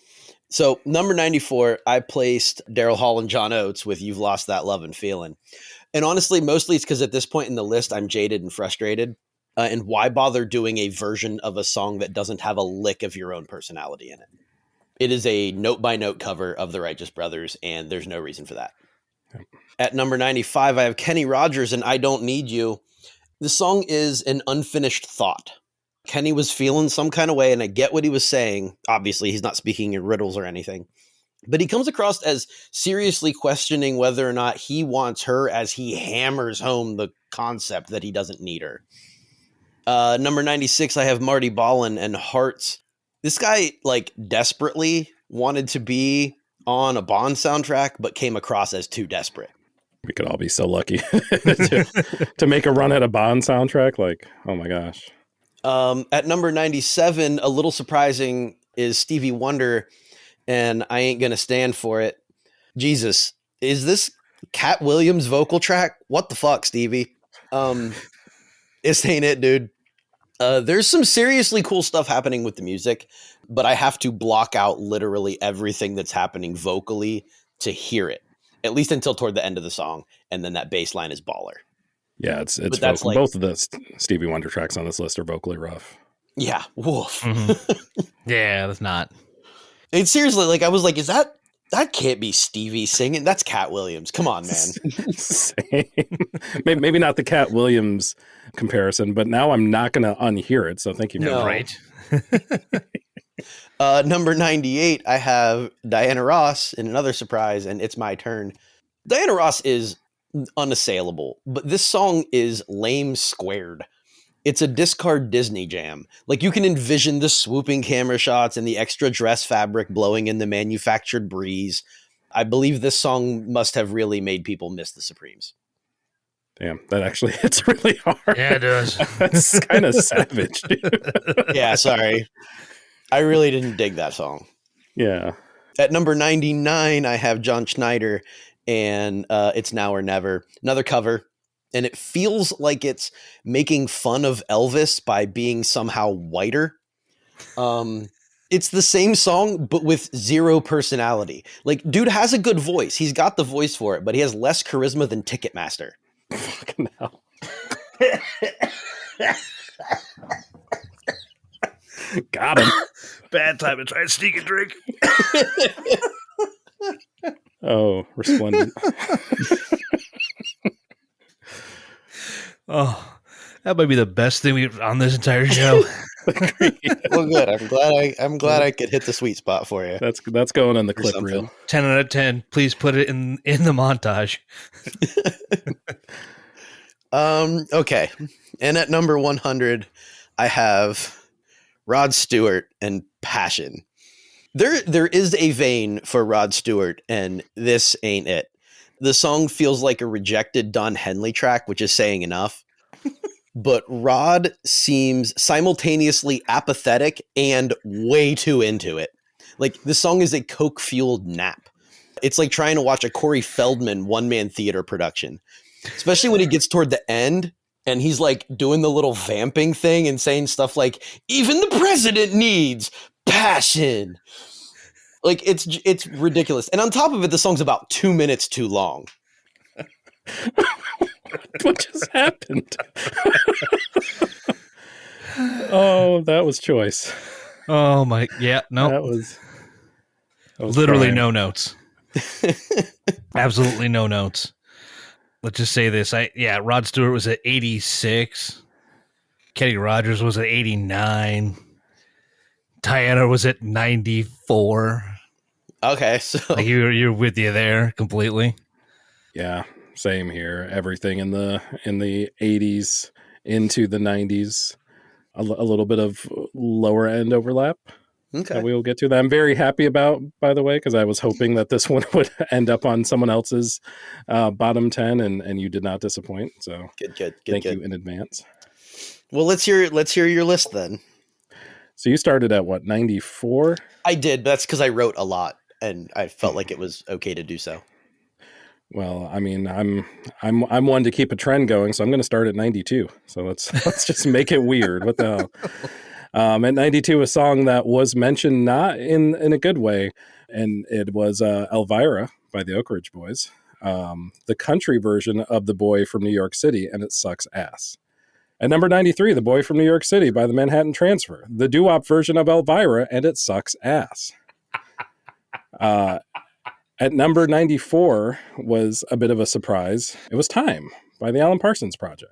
So number 94, I placed Daryl Hall and John Oates with You've Lost That Love and Feeling. And honestly, mostly it's because at this point in the list, I'm jaded and frustrated. And why bother doing a version of a song that doesn't have a lick of your own personality in it? It is a note-by-note cover of the Righteous Brothers, and there's no reason for that. At number 95, I have Kenny Rogers and I Don't Need You. The song is an unfinished thought. Kenny was feeling some kind of way, and I get what he was saying. Obviously, he's not speaking in riddles or anything. But he comes across as seriously questioning whether or not he wants her, as he hammers home the concept that he doesn't need her. Number 96, I have Marty Ballin and Hearts. This guy, like, desperately wanted to be on a Bond soundtrack, but came across as too desperate. We could all be so lucky to make a run at a Bond soundtrack. Like, oh my gosh. At number 97, a little surprising, is Stevie Wonder, and I Ain't Gonna Stand For It. Jesus, is this Cat Williams vocal track? What the fuck, Stevie? This ain't it, dude. There's some seriously cool stuff happening with the music, but I have to block out literally everything that's happening vocally to hear it, at least until toward the end of the song, and then that bass line is baller. Yeah, it's that's like, both of the Stevie Wonder tracks on this list are vocally rough. Yeah, woof. Mm-hmm. Yeah, that's not. It's seriously, like, I was like, that can't be Stevie singing. That's Cat Williams. Come on, man. Same. Maybe not the Cat Williams comparison, but now I'm not going to unhear it. So thank you. No. Right. Number 98, I have Diana Ross in another surprise, and It's My Turn. Diana Ross is unassailable, but this song is lame squared. It's a discard Disney jam. Like, you can envision the swooping camera shots and the extra dress fabric blowing in the manufactured breeze. I believe this song must have really made people miss the Supremes. Damn, that actually hits really hard. Yeah, it does. That's kind of savage, dude. Yeah, sorry. I really didn't dig that song. Yeah. At number 99, I have John Schneider, and It's Now or Never. Another cover. And it feels like it's making fun of Elvis by being somehow whiter. It's the same song, but with zero personality. Like, dude has a good voice. He's got the voice for it, but he has less charisma than Ticketmaster. Fucking hell. Got him. Bad time to try and sneak a drink. Oh, resplendent. Oh, that might be the best thing we've on this entire show. Well, good. I'm glad I could hit the sweet spot for you. That's going on the clip something. reel. 10 out of 10. Please put it in the montage. Okay. And at number 100, I have Rod Stewart and Passion. There is a vein for Rod Stewart, and this ain't it. The song feels like a rejected Don Henley track, which is saying enough. But Rod seems simultaneously apathetic and way too into it. Like, this song is a coke-fueled nap. It's like trying to watch a Corey Feldman one-man theater production. Especially when he gets toward the end, and he's like doing the little vamping thing and saying stuff like, even the president needs passion. Like, it's ridiculous. And on top of it, the song's about 2 minutes too long. What just happened? Oh, that was choice. Oh my, yeah, no. That was Literally crying. no notes. Absolutely no notes. Let's just say this. Rod Stewart was at 86. Kenny Rogers was at 89. Diana was at 94. Okay, so Like, you're with you there completely. Yeah, same here. Everything in the 80s into the 90s. A little bit of lower end overlap. okay. That we will get to that. I'm very happy about, by the way, because I was hoping that this one would end up on someone else's bottom 10, and you did not disappoint. So Good. thank you in advance. Well, let's hear your list then. So you started at what, 94? I did, but that's because I wrote a lot, and I felt like it was okay to do so. Well, I mean, I'm one to keep a trend going, so I'm going to start at 92. So let's just make it weird. What the hell? At 92, a song that was mentioned not in a good way, and it was Elvira by the Oak Ridge Boys, the country version of The Boy from New York City, and it sucks ass. At number 93, The Boy from New York City by the Manhattan Transfer, the doo-wop version of Elvira, and it sucks ass. At number 94 was a bit of a surprise. It was Time by the Alan Parsons Project.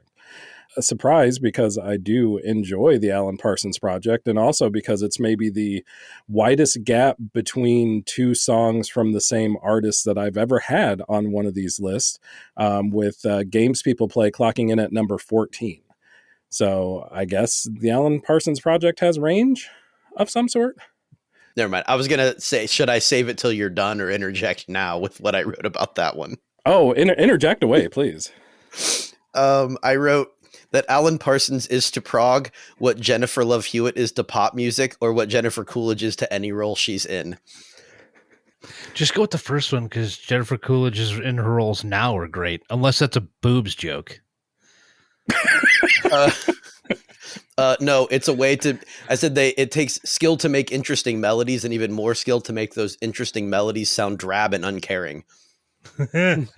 A surprise because I do enjoy the Alan Parsons Project, and also because it's maybe the widest gap between two songs from the same artist that I've ever had on one of these lists, with Games People Play clocking in at number 14. So I guess the Alan Parsons Project has range of some sort. Never mind. I was going to say, should I save it till you're done or interject now with what I wrote about that one? Oh, interject away, please. I wrote that Alan Parsons is to prog what Jennifer Love Hewitt is to pop music, or what Jennifer Coolidge is to any role she's in. Just go with the first one, because Jennifer Coolidge is in her roles now are great, unless that's a boobs joke. No, it's a way to. I said it takes skill to make interesting melodies, and even more skill to make those interesting melodies sound drab and uncaring.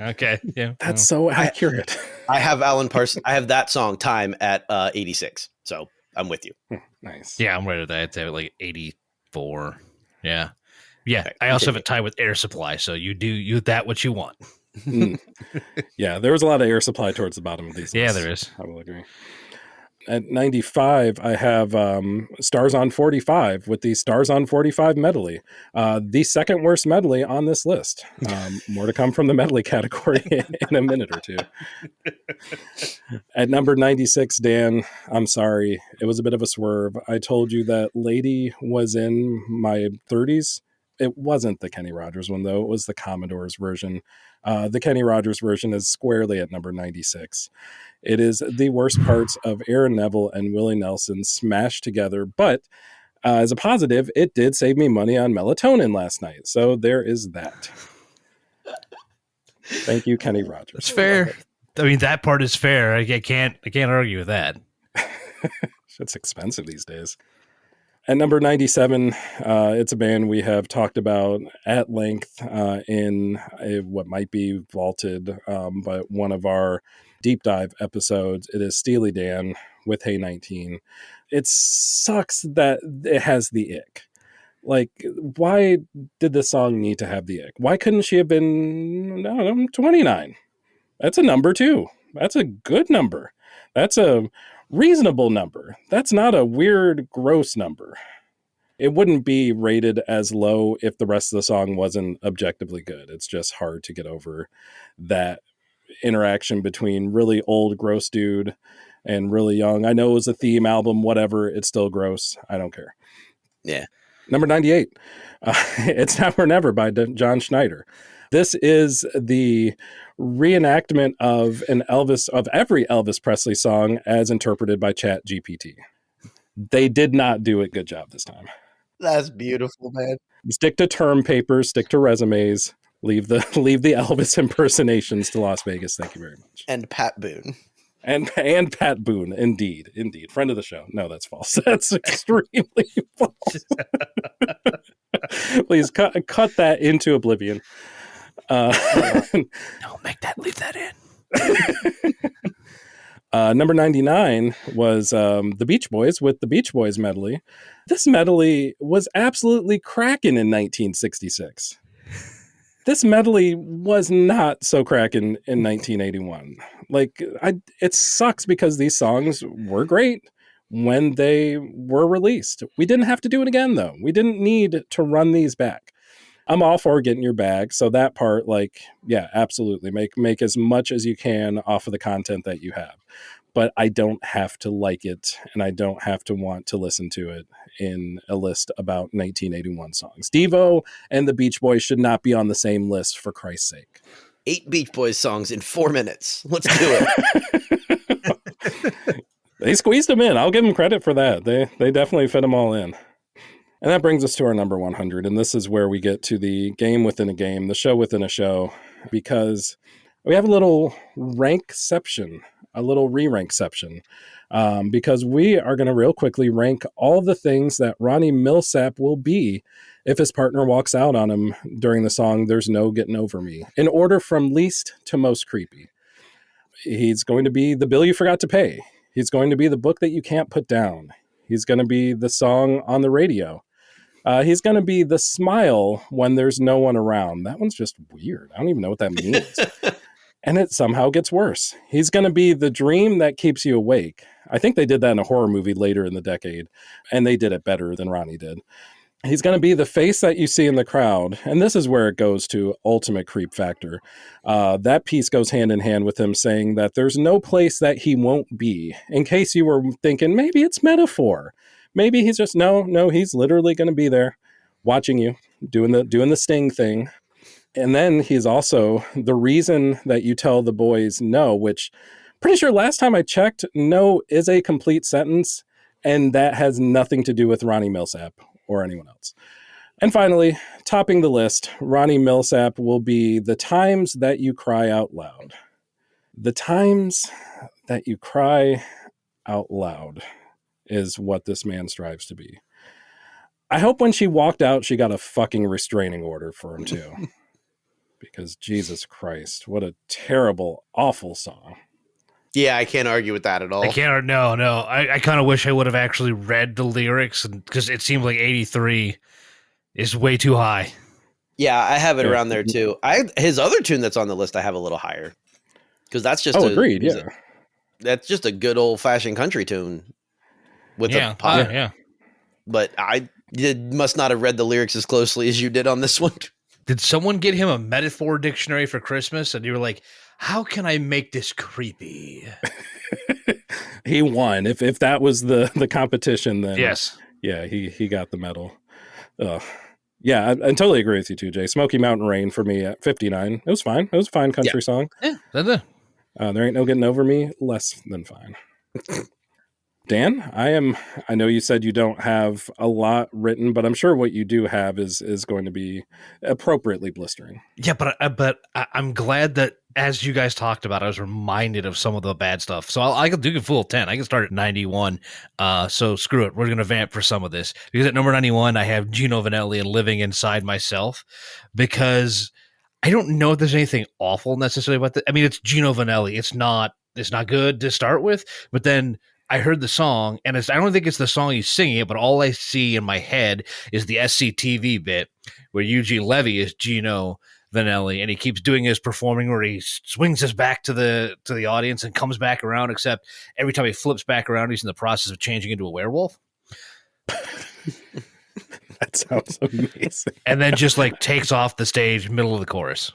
Okay, yeah, that's so accurate. I have Alan Parsons. I have that song "Time" at 86, so I'm with you. Nice. Yeah, I'm right at that. It's like 84. Yeah. Okay, I also have a tie with Air Supply, so you that what you want. Yeah, there was a lot of Air Supply towards the bottom of these lists. Yeah, there is. I will agree. At 95, I have Stars on 45 with the Stars on 45 medley. The second worst medley on this list. More to come from the medley category in a minute or two. At number 96, Dan, I'm sorry. It was a bit of a swerve. I told you that Lady was in my 30s. It wasn't the Kenny Rogers one, though. It was the Commodore's version. The Kenny Rogers version is squarely at number 96. It is the worst parts of Aaron Neville and Willie Nelson smashed together. But as a positive, it did save me money on melatonin last night. So there is that. Thank you, Kenny Rogers. It's fair. I mean, that part is fair. I can't argue with that. It's expensive these days. At number 97, it's a band we have talked about at length in what might be vaulted, but one of our deep dive episodes. It is Steely Dan with Hey 19. It sucks that it has the ick. Like, why did this song need to have the ick? Why couldn't she have been, I don't know, 29? That's a number too. That's a good number. That's a reasonable number. That's not a weird, gross number. It wouldn't be rated as low if the rest of the song wasn't objectively good. It's just hard to get over that interaction between really old, gross dude and really young. I know it was a theme album, whatever. It's still gross. I don't care. Yeah. Number 98. It's Now or Never by John Schneider. This is the reenactment of every Elvis Presley song as interpreted by Chat GPT. They did not do a good job this time. That's beautiful, man. Stick to term papers, stick to resumes, leave the Elvis impersonations to Las Vegas. Thank you very much. And Pat Boone. And Pat Boone, indeed. Friend of the show. No, that's false. That's extremely false. Please cut that into oblivion. No, leave that in. Number 99 was the Beach Boys with the Beach Boys medley. This medley was absolutely cracking in 1966. This medley was not so cracking in 1981. It sucks because these songs were great when they were released. We didn't have to do it again, though. We didn't need to run these back. I'm all for getting your bag. So that part, yeah, absolutely. Make as much as you can off of the content that you have. But I don't have to like it, and I don't have to want to listen to it in a list about 1981 songs. Devo and the Beach Boys should not be on the same list, for Christ's sake. 8 Beach Boys songs in 4 minutes. Let's do it. They squeezed them in. I'll give them credit for that. They definitely fit them all in. And that brings us to our number 100. And this is where we get to the game within a game, the show within a show, because we have a little rankception, a little re-rankception, because we are going to real quickly rank all the things that Ronnie Millsap will be if his partner walks out on him during the song There's No Getting Over Me, in order from least to most creepy. He's going to be the bill you forgot to pay. He's going to be the book that you can't put down. He's going to be the song on the radio. He's going to be the smile when there's no one around. That one's just weird. I don't even know what that means. And it somehow gets worse. He's going to be the dream that keeps you awake. I think they did that in a horror movie later in the decade, and they did it better than Ronnie did. He's going to be the face that you see in the crowd. And this is where it goes to ultimate creep factor. That piece goes hand in hand with him saying that there's no place that he won't be. In case you were thinking, maybe it's metaphor. Maybe he's just, no, he's literally going to be there watching you, doing the sting thing. And then he's also the reason that you tell the boys no, which pretty sure last time I checked, no is a complete sentence. And that has nothing to do with Ronnie Millsap or anyone else. And finally, topping the list, Ronnie Millsap will be the times that you cry out loud. The times that you cry out loud is what this man strives to be. I hope when she walked out, she got a fucking restraining order for him too. Because Jesus Christ, what a terrible, awful song. Yeah, I can't argue with that at all. I can't. No. I kind of wish I would have actually read the lyrics, because it seemed like 83 is way too high. Yeah, I have it around there too. His other tune that's on the list I have a little higher, because that's just agreed. Yeah, that's just a good old fashioned country tune with a pop. Yeah. But I must not have read the lyrics as closely as you did on this one. Did someone get him a metaphor dictionary for Christmas? And you were like, how can I make this creepy? He won. If that was the competition, then yes. Yeah, he got the medal. Yeah, I totally agree with you too, Jay. Smoky Mountain Rain for me at 59. It was fine. It was a fine country song. Yeah, that's it. There ain't no getting over me. Less than fine. Dan, I know you said you don't have a lot written, but I'm sure what you do have is going to be appropriately blistering. Yeah, but I'm glad that as you guys talked about, I was reminded of some of the bad stuff. So I can do a full 10. I can start at 91. So screw it. We're going to vamp for some of this. Because at number 91, I have Gino Vanelli and Living Inside Myself, because I don't know if there's anything awful necessarily about that. I mean, it's Gino Vanelli. It's not good to start with, but then I heard the song, and I don't think it's the song he's singing it, but all I see in my head is the SCTV bit where Eugene Levy is Gino Vanelli, and he keeps doing his performing where he swings his back to the audience and comes back around, except every time he flips back around, he's in the process of changing into a werewolf. That sounds amazing. And then just like takes off the stage, middle of the chorus.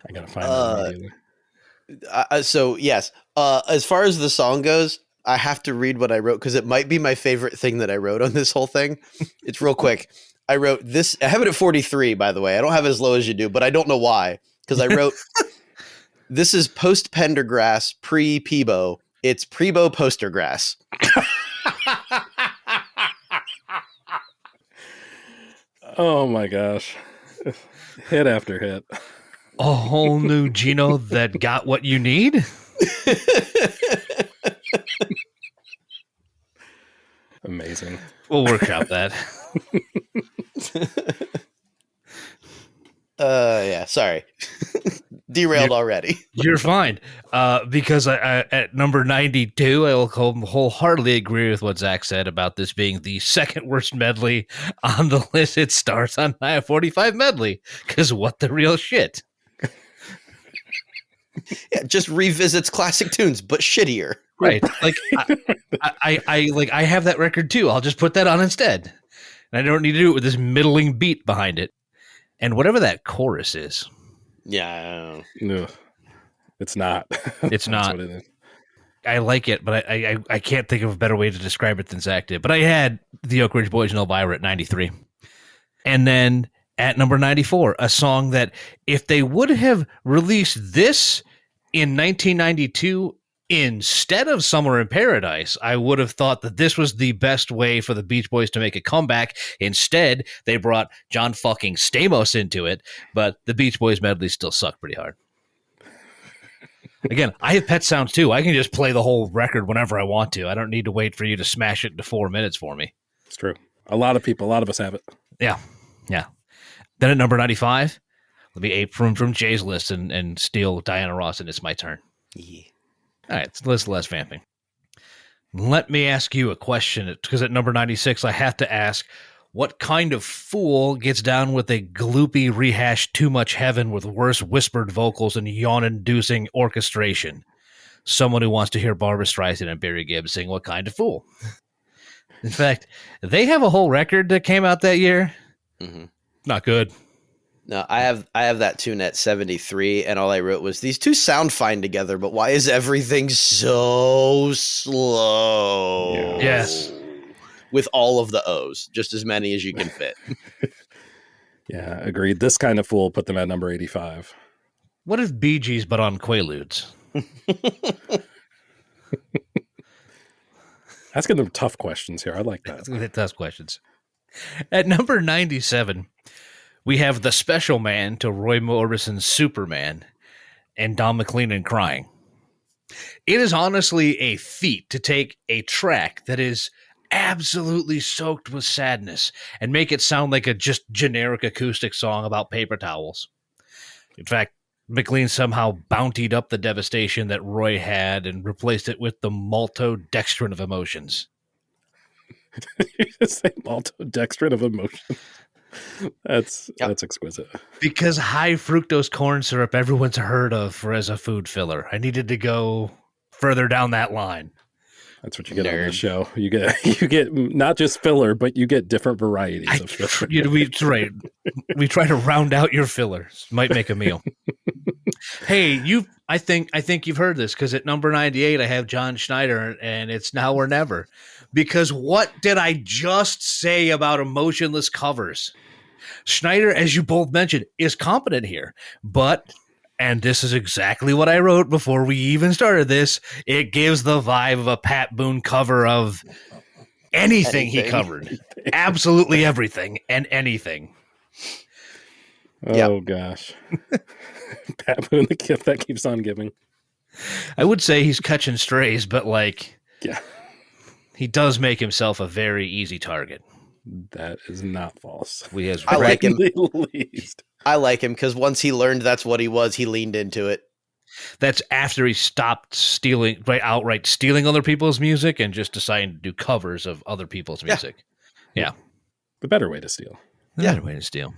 I gotta find that immediately. So yes, as far as the song goes, I have to read what I wrote because it might be my favorite thing that I wrote on this whole thing. It's real quick. I wrote this. I have it at 43, by the way. I don't have it as low as you do, but I don't know why. Because I wrote, this is post Pendergrass, pre Peebo. It's Prebo Postergrass. Oh my gosh. Hit after hit. A whole new Gino that got what you need? Amazing. We'll workshop that. Yeah, sorry. Derailed already. You're fine. Because I at number 92, I will wholeheartedly agree with what Zach said about this being the second worst medley on the list. It starts on 45 medley, because what the real shit. Yeah, just revisits classic tunes, but shittier. Right. Like I have that record too. I'll just put that on instead. And I don't need to do it with this middling beat behind it. And whatever that chorus is. Yeah. No, it's not. It's not. What it is. I like it, but I can't think of a better way to describe it than Zach did. But I had the Oak Ridge Boys and Elvira at 93. And then at number 94, a song that if they would have released this in 1992 instead of Summer in Paradise, I would have thought that this was the best way for the Beach Boys to make a comeback. Instead, they brought John fucking Stamos into it, but the Beach Boys medley still sucked pretty hard. Again, I have Pet Sounds too. I can just play the whole record whenever I want to. I don't need to wait for you to smash it into 4 minutes for me. It's true. A lot of us have it. Yeah. Then at number 95, let me ape from Jay's list and steal Diana Ross, and it's my turn. Yeah. All right, so let's less vamping. Let me ask you a question, because at number 96, I have to ask, what kind of fool gets down with a gloopy rehashed Too Much Heaven with worse whispered vocals and yawn-inducing orchestration? Someone who wants to hear Barbra Streisand and Barry Gibb sing What Kind of Fool? In fact, they have a whole record that came out that year Mm-hmm. Not good. No, I have that tune at 73, and all I wrote was, these two sound fine together, but why is everything so slow? Yeah. Yes. With all of the O's, just as many as you can fit. Yeah, agreed. This kind of fool put them at number 85. What if Bee Gees but on Quaaludes? Asking them tough questions here. I like that. Tough questions. At number 97, we have The Special Man to Roy Orbison's Superman and Don McLean Crying. It is honestly a feat to take a track that is absolutely soaked with sadness and make it sound like a just generic acoustic song about paper towels. In fact, McLean somehow bountied up the devastation that Roy had and replaced it with the maltodextrin of emotions. You just say maltodextrin of emotion. That's exquisite. Because high fructose corn syrup everyone's heard of for as a food filler. I needed to go further down that line. That's what you get on this show. You get not just filler, but you get different varieties of filler. We try to round out your fillers. Might make a meal. Hey, I think you've heard this, because at number 98 I have John Schneider, and it's Now or Never. Because what did I just say about emotionless covers? Schneider, as you both mentioned, is competent here, but, and this is exactly what I wrote before we even started this, it gives the vibe of a Pat Boone cover of anything he covered. Absolutely everything and anything. Oh, gosh. Pat Boone, the gift that keeps on giving. I would say he's catching strays, but yeah, he does make himself a very easy target. That is not false. I like him. Least. I like him because once he learned that's what he was, he leaned into it. That's after he stopped outright stealing other people's music and just deciding to do covers of other people's music. Yeah. The better way to steal. The better way to steal.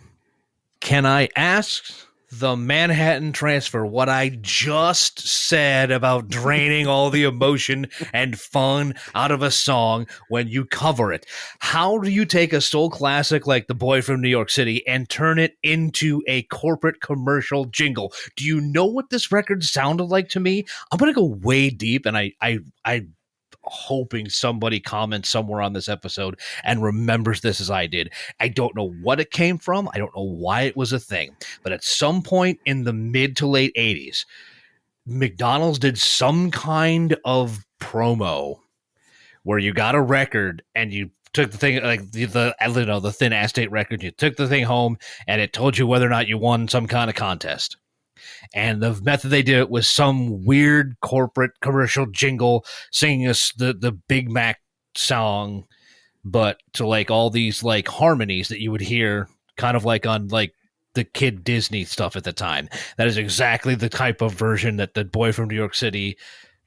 Can I ask the Manhattan Transfer what I just said about draining all the emotion and fun out of a song when you cover it? How do you take a soul classic like The Boy from New York City and turn it into a corporate commercial jingle? Do you know what this record sounded like to me? I'm going to go way deep, and I hoping somebody comments somewhere on this episode and remembers this as I did. I don't know what it came from. I don't know why it was a thing, but at some point in the mid to late 80s, McDonald's did some kind of promo where you got a record and you took the thing, like the thin acetate record, you took the thing home and it told you whether or not you won some kind of contest. And the method they did it was some weird corporate commercial jingle singing us the Big Mac song, but to all these harmonies that you would hear kind of on the kid Disney stuff at the time. That is exactly the type of version that The Boy from New York City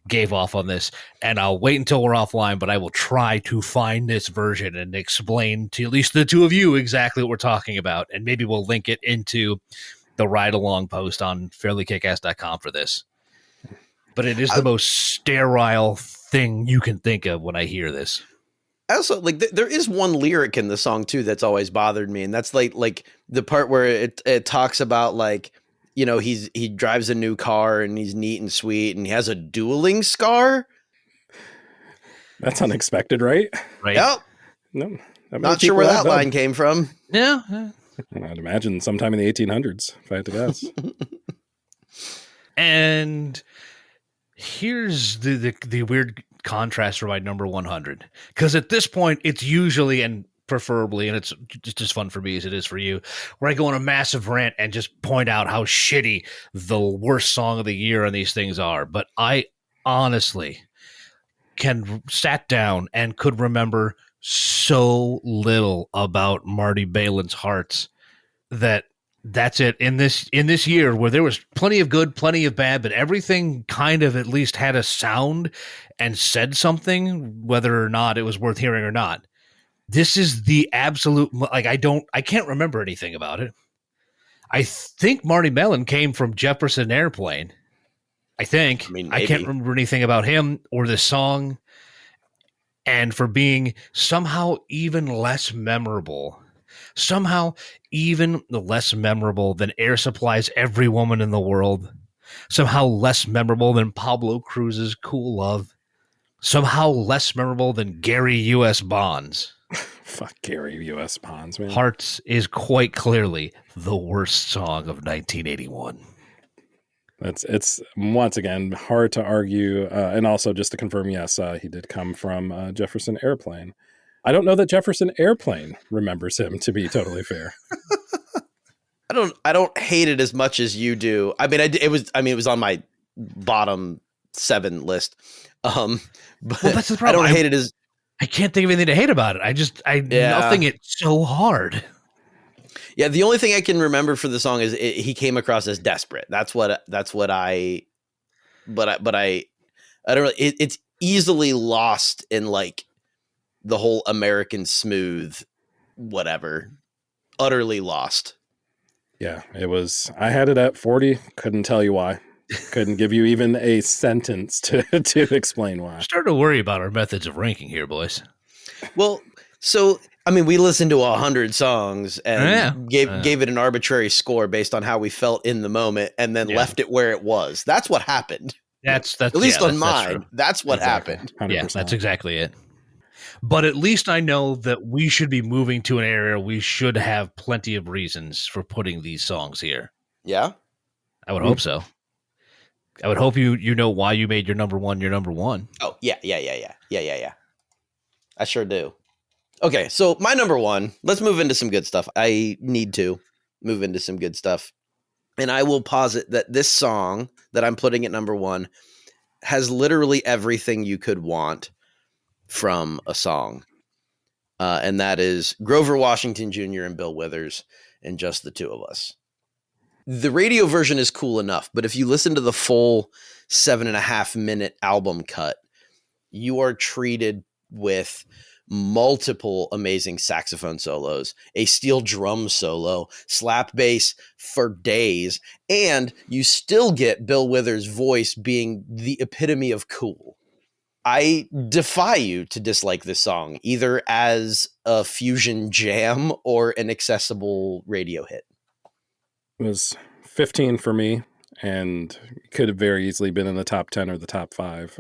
gave off on this. And I'll wait until we're offline, but I will try to find this version and explain to at least the two of you exactly what we're talking about. And maybe we'll link it into the ride-along post on fairlykickass.com for this. But it is the most sterile thing you can think of when I hear this. I also there is one lyric in the song too that's always bothered me, and that's like the part where it talks about he drives a new car and he's neat and sweet and he has a dueling scar. That's unexpected, right? Right. Yep. No, not sure where that line came from. Yeah. I'd imagine sometime in the 1800s, if I had to guess. And here's the weird contrast for my number 100. Because at this point, it's usually, and preferably, and it's just as fun for me as it is for you, where I go on a massive rant and just point out how shitty the worst song of the year on these things are. But I honestly sat down and could remember so little about Marty Balin's Hearts that's it in this year where there was plenty of good, plenty of bad, but everything kind of at least had a sound and said something, whether or not it was worth hearing or not. This is the absolute, I can't remember anything about it. I think Marty Balin came from Jefferson Airplane. I think. I can't remember anything about him or the song. And for being somehow even less memorable, Somehow even less memorable than Air Supply's Every Woman in the World. Somehow less memorable than Pablo Cruz's Cool Love. Somehow less memorable than Gary U.S. Bonds. Fuck Gary U.S. Bonds, man. Hearts is quite clearly the worst song of 1981. It's once again hard to argue, and also just to confirm, yes, he did come from Jefferson Airplane. I don't know that Jefferson Airplane remembers him, to be totally fair. I don't hate it as much as you do. I mean, it was on my bottom 7 list. But Well, that's the problem. I don't hate it as. I can't think of anything to hate about it. Nothing. It's so hard. Yeah, the only thing I can remember for the song is he came across as desperate. That's what I. But I don't really. It's easily lost in like the whole American smooth, whatever. Utterly lost. Yeah, it was. I had it at 40. Couldn't tell you why. Couldn't give you even a sentence to explain why. I'm starting to worry about our methods of ranking here, boys. Well, so I mean, we listened to 100 songs and gave it an arbitrary score based on how we felt in the moment, and then left it where it was. That's what happened. That's at least on mine. That's what happened. 100%. Yeah, that's exactly it. But at least I know that we should be moving to an area we should have plenty of reasons for putting these songs here. Yeah, I would hope so. I would hope you know why you made your number one your number one. Oh, yeah. I sure do. Okay, so my number one, let's move into some good stuff. I need to move into some good stuff. And I will posit that this song that I'm putting at number one has literally everything you could want from a song. And that is Grover Washington Jr. and Bill Withers and Just the Two of Us. The radio version is cool enough, but if you listen to the full 7.5-minute album cut, you are treated with multiple amazing saxophone solos, a steel drum solo, slap bass for days, and you still get Bill Withers' voice being the epitome of cool. I defy you to dislike this song, either as a fusion jam or an accessible radio hit. It was 15 for me, and could have very easily been in the top 10 or the top 5.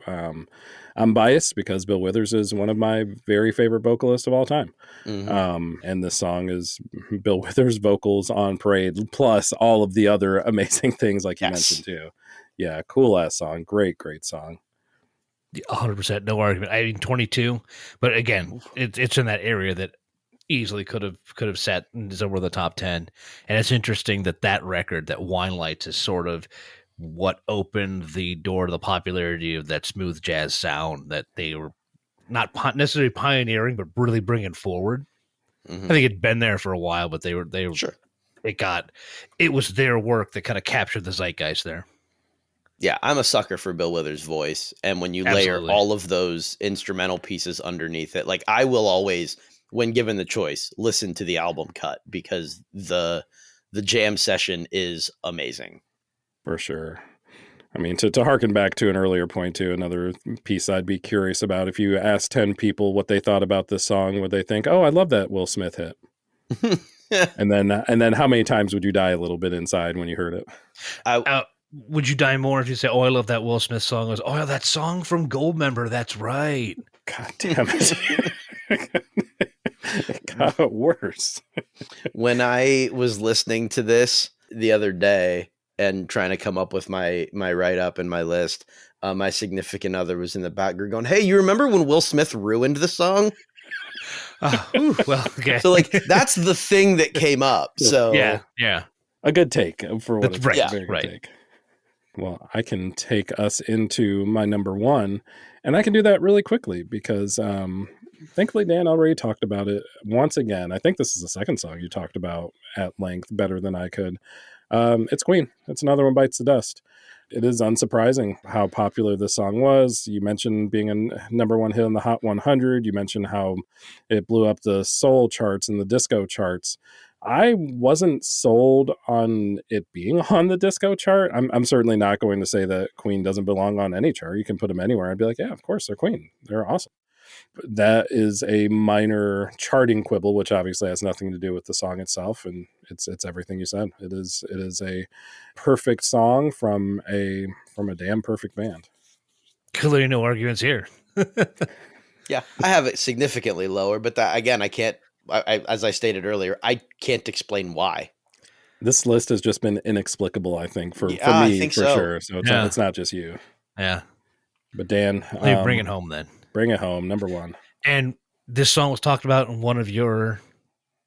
I'm biased because Bill Withers is one of my very favorite vocalists of all time. Mm-hmm. And this song is Bill Withers' vocals on parade, plus all of the other amazing things like you mentioned too. Yeah, cool ass song. Great song. 100%, no argument. I mean, 22, but again, it's in that area that easily could have sat somewhere in the top 10. And it's interesting that record, that Wine Lights, is sort of what opened the door to the popularity of that smooth jazz sound that they were not necessarily pioneering, but really bringing forward. Mm-hmm. I think it'd been there for a while, but they were sure. It was their work that kind of captured the zeitgeist there. Yeah, I'm a sucker for Bill Withers' voice. And when you layer all of those instrumental pieces underneath it, like I will always, when given the choice, listen to the album cut because the jam session is amazing. For sure. I mean, to harken back to an earlier point too, another piece I'd be curious about, if you asked 10 people what they thought about this song, would they think, oh, I love that Will Smith hit? and then how many times would you die a little bit inside when you heard it? Would you die more if you say, oh, I love that Will Smith song? It was, that song from Goldmember. That's right. God damn it. It got worse. When I was listening to this the other day and trying to come up with my write-up and my list, my significant other was in the background going, hey, you remember when Will Smith ruined the song? Well, okay. So like that's the thing that came up. So yeah. A good take for what it's right. A very good take. Well, I can take us into my number one, and I can do that really quickly because thankfully Dan already talked about it once again. I think this is the second song you talked about at length better than I could. It's Queen. It's Another One Bites the Dust. It is unsurprising how popular this song was. You mentioned being a number one hit on the Hot 100. You mentioned how it blew up the soul charts and the disco charts. I wasn't sold on it being on the disco chart. I'm certainly not going to say that Queen doesn't belong on any chart. You can put them anywhere. I'd be like, yeah, of course, they're Queen. They're awesome. That is a minor charting quibble, which obviously has nothing to do with the song itself, and it's everything you said. It is a perfect song from a damn perfect band. Clearly, no arguments here. Yeah, I have it significantly lower, but that again, I can't. As I stated earlier, I can't explain why. This list has just been inexplicable, I think, for Yeah, I me, think for so. sure. So it's not just you. Yeah. But Dan, Let me bring it home then. Bring it home, number one. And this song was talked about in one of your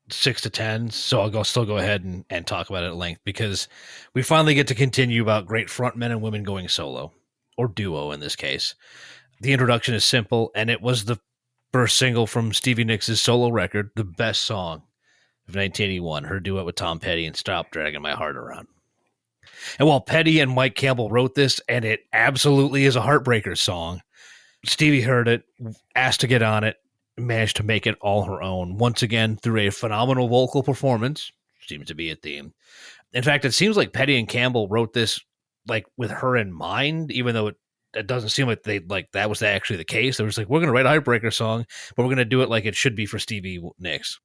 6 to 10s, so I'll still go ahead and talk about it at length, because we finally get to continue about great frontmen and women going solo, or duo in this case. The introduction is simple, and it was the first single from Stevie Nicks' solo record, the best song of 1981, her duet with Tom Petty and Stop Dragging My Heart Around. And while Petty and Mike Campbell wrote this, and it absolutely is a heartbreaker song, Stevie heard it, asked to get on it, managed to make it all her own, once again through a phenomenal vocal performance. Seems to be a theme. In fact, it seems like Petty and Campbell wrote this like with her in mind, even though it doesn't seem like that was actually the case. They were just like, we're going to write a heartbreaker song, but we're going to do it like it should be for Stevie Nicks.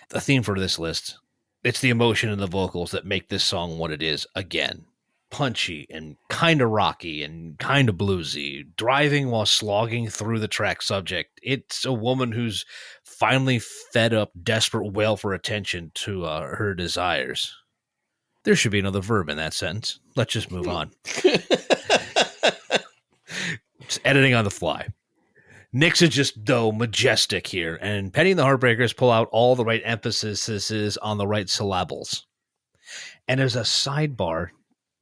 The theme for this list, it's the emotion in the vocals that make this song what it is again. Punchy and kind of rocky and kind of bluesy, driving while slogging through the track subject. It's a woman who's finally fed up, desperate wail for attention to her desires. There should be another verb in that sentence. Let's just move on. It's editing on the fly. Nicks is just, though, majestic here, and Petty and the Heartbreakers pull out all the right emphases on the right syllables. And there's a sidebar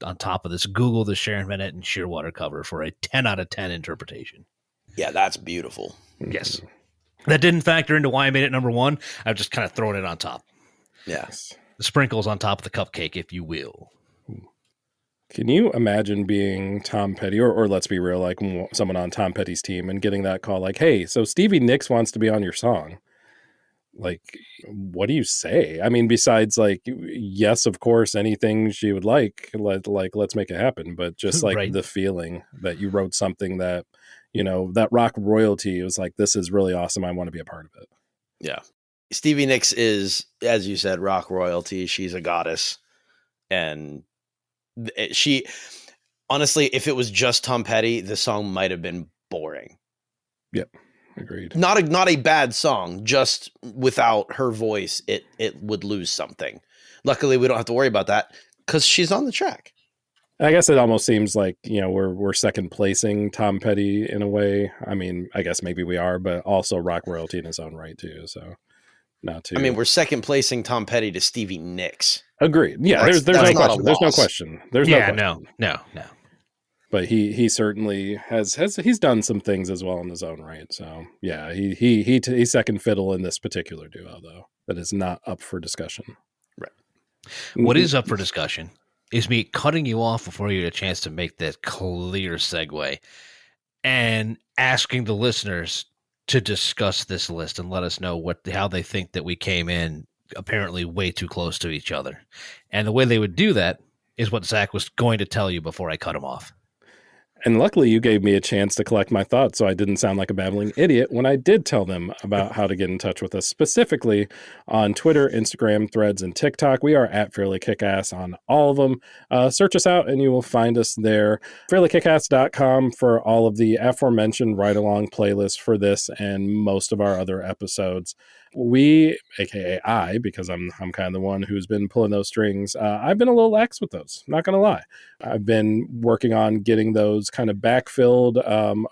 on top of this. Google the Sharon Van Etten Shearwater cover for a 10 out of 10 interpretation. Yeah, that's beautiful. Yes. That didn't factor into why I made it number one. I've just kind of thrown it on top. Yes. The sprinkles on top of the cupcake, if you will. Can you imagine being Tom Petty, or let's be real, like someone on Tom Petty's team and getting that call like, hey, so Stevie Nicks wants to be on your song. Like, what do you say? I mean, besides like, yes, of course, anything she would like, let's make it happen. But just like Right. The feeling that you wrote something that, that rock royalty was like, this is really awesome. I want to be a part of it. Yeah. Stevie Nicks is, as you said, rock royalty. She's a goddess. And she, honestly, if it was just Tom Petty, the song might have been boring. Yep. Agreed. Not a bad song, just without her voice, it would lose something. Luckily, we don't have to worry about that because she's on the track. I guess it almost seems like, we're second placing Tom Petty in a way. I mean, I guess maybe we are, but also rock royalty in his own right too. So not too. I mean, we're second placing Tom Petty to Stevie Nicks. Agreed. Yeah, there's no question. There's no question. There's no question. No. But he certainly he's done some things as well in his own right. So yeah, he's second fiddle in this particular duo though. That is not up for discussion. Right. What is up for discussion is me cutting you off before you get a chance to make that clear segue and asking the listeners to discuss this list and let us know how they think that we came in apparently way too close to each other. And the way they would do that is what Zach was going to tell you before I cut him off. And luckily you gave me a chance to collect my thoughts so I didn't sound like a babbling idiot when I did tell them about how to get in touch with us, specifically on Twitter, Instagram, Threads, and TikTok. We are at Fairly KickAss on all of them. Search us out and you will find us there. FairlyKickAss.com for all of the aforementioned ride-along playlists for this and most of our other episodes. We, aka I, because I'm kind of the one who's been pulling those strings, I've been a little lax with those, not going to lie. I've been working on getting those kind of backfilled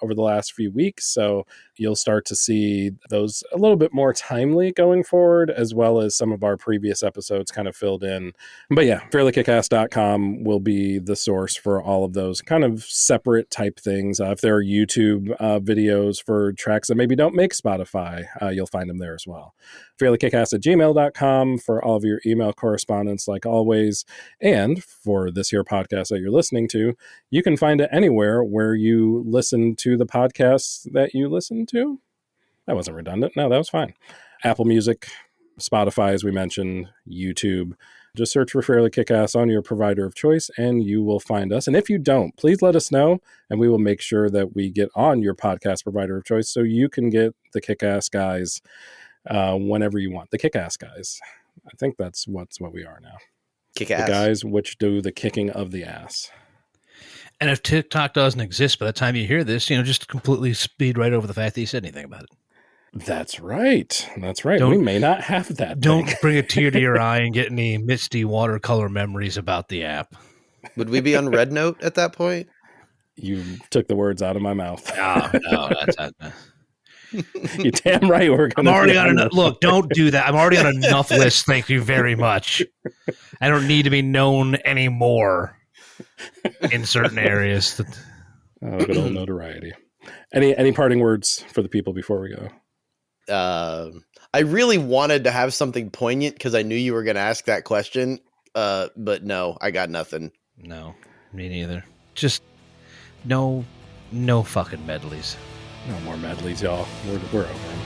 over the last few weeks, so you'll start to see those a little bit more timely going forward, as well as some of our previous episodes kind of filled in. But yeah, fairlykickass.com will be the source for all of those kind of separate type things. If there are YouTube videos for tracks that maybe don't make Spotify, you'll find them there as well. fairlykickass@gmail.com for all of your email correspondence, like always. And for this here podcast that you're listening to, you can find it anywhere where you listen to the podcasts that you listen to. That wasn't redundant. No, that was fine. Apple Music, Spotify, as we mentioned, YouTube. Just search for Fairly KickAss on your provider of choice and you will find us. And if you don't, please let us know and we will make sure that we get on your podcast provider of choice so you can get the KickAss guys whenever you want. The KickAss guys. I think that's what we are now. KickAss. The guys which do the kicking of the ass. And if TikTok doesn't exist by the time you hear this, just completely speed right over the fact that you said anything about it. That's right. We may not have that. Don't bring a tear to your eye and get any misty watercolor memories about the app. Would we be on Red Note at that point? You took the words out of my mouth. Oh, no, that's not. You're damn right. I'm already on enough. Look, don't do that. I'm already on enough list. Thank you very much. I don't need to be known anymore in certain areas. Good old notoriety. Any parting words for the people before we go? I really wanted to have something poignant because I knew you were going to ask that question. But no, I got nothing. No, me neither. Just no fucking medleys. No more medleys, y'all. We're over them.